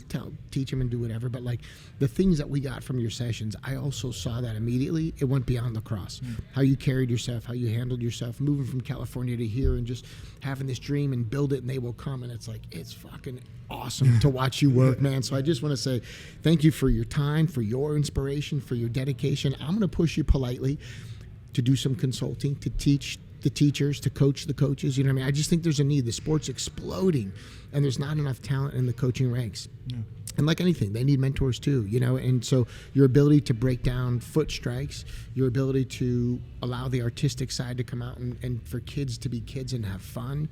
teach them and do whatever. But like the things that we got from your sessions, I also saw that immediately. It went beyond lacrosse. How you carried yourself, how you handled yourself, moving from California to here and just having this dream and build it and they will come. And it's like, it's fucking awesome to watch you work, man. So I just want to say thank you for your time, for your inspiration, for your dedication. I'm going to push you politely to do some consulting, to teach the teachers, to coach the coaches. You know what I mean? I just think there's a need. The sport's exploding and there's not enough talent in the coaching ranks. And like anything, they need mentors too, you know? And so your ability to break down foot strikes, your ability to allow the artistic side to come out and for kids to be kids and have fun,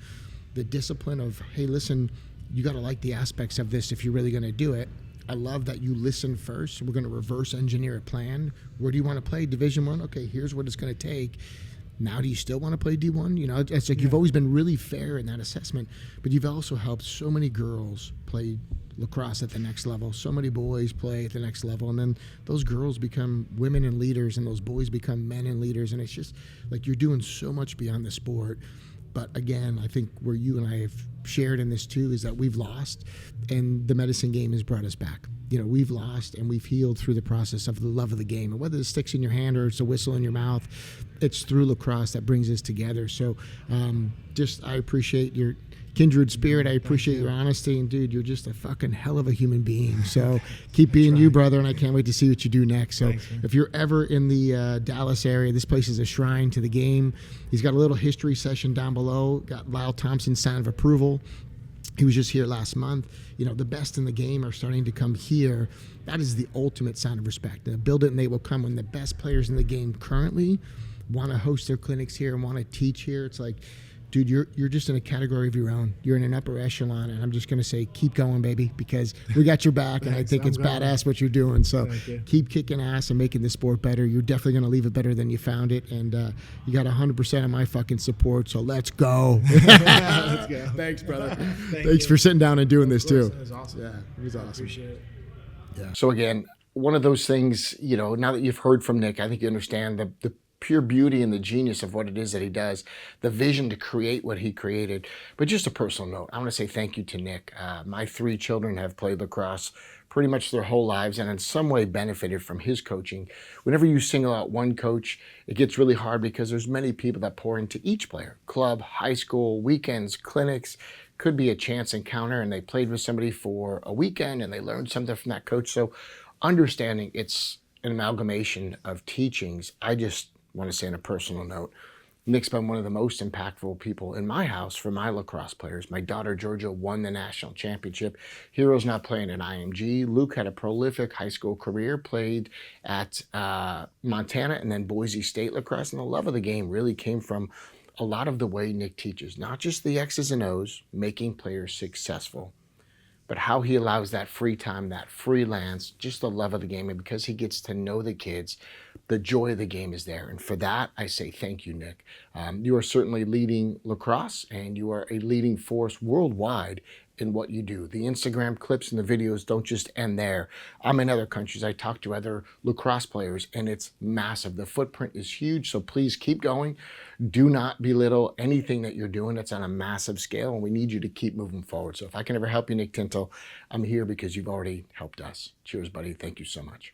the discipline of, hey, listen, you got to like the aspects of this if you're really going to do it. I love that you listen first. We're going to reverse engineer a plan. Where do you want to play? Division I? Okay, here's what it's going to take. Now, do you still want to play D1? You know, it's like you've always been really fair in that assessment, but you've also helped so many girls play lacrosse at the next level. So many boys play at the next level, and then those girls become women and leaders, and those boys become men and leaders, and it's just like you're doing so much beyond the sport. But again, I think where you and I have shared in this too is that we've lost, and the medicine game has brought us back. You know, we've lost and we've healed through the process of the love of the game. And whether it sticks in your hand or it's a whistle in your mouth, it's through lacrosse that brings us together. So I appreciate your kindred spirit. I appreciate your honesty. And dude, you're just a fucking hell of a human being. So keep being you, brother. And I can't wait to see what you do next. So if you're ever in the Dallas area, this place is a shrine to the game. He's got a little history session down below. Got Lyle Thompson's sign of approval. He was just here last month. You know, the best in the game are starting to come here. That is the ultimate sign of respect. And build it and they will come when the best players in the game currently want to host their clinics here and want to teach here. It's like, dude, you're just in a category of your own. You're in an upper echelon, and I'm just going to say, keep going, baby, because we got your back, and I think it's badass what you're doing. So keep kicking ass and making the sport better. You're definitely going to leave it better than you found it, and you got 100% of my fucking support, so let's go. Let's go. Thanks, brother. Thanks for sitting down and doing this, too. It was awesome. Yeah, it was awesome. Appreciate it. Yeah. So again, one of those things, you know, now that you've heard from Nick, I think you understand the pure beauty and the genius of what it is that he does, the vision to create what he created. But just a personal note, I want to say thank you to Nick. My 3 children have played lacrosse pretty much their whole lives and in some way benefited from his coaching. Whenever you single out one coach, it gets really hard because there's many people that pour into each player. Club, high school, weekends, clinics, could be a chance encounter and they played with somebody for a weekend and they learned something from that coach. So understanding it's an amalgamation of teachings. I just want to say on a personal note, Nick's been one of the most impactful people in my house for my lacrosse players. My daughter Georgia won the national championship. Hero's not playing at IMG. Luke had a prolific high school career, played at Montana and then Boise State lacrosse. And the love of the game really came from a lot of the way Nick teaches, not just the X's and O's, making players successful, but how he allows that free time, that freelance, just the love of the game. And because he gets to know the kids, the joy of the game is there. And for that, I say thank you, Nick. You are certainly leading lacrosse, and you are a leading force worldwide in what you do. The Instagram clips and the videos don't just end there. I'm in other countries. I talk to other lacrosse players, and it's massive. The footprint is huge, so please keep going. Do not belittle anything that you're doing. It's on a massive scale, and we need you to keep moving forward. So if I can ever help you, Nick Tintle, I'm here because you've already helped us. Cheers, buddy. Thank you so much.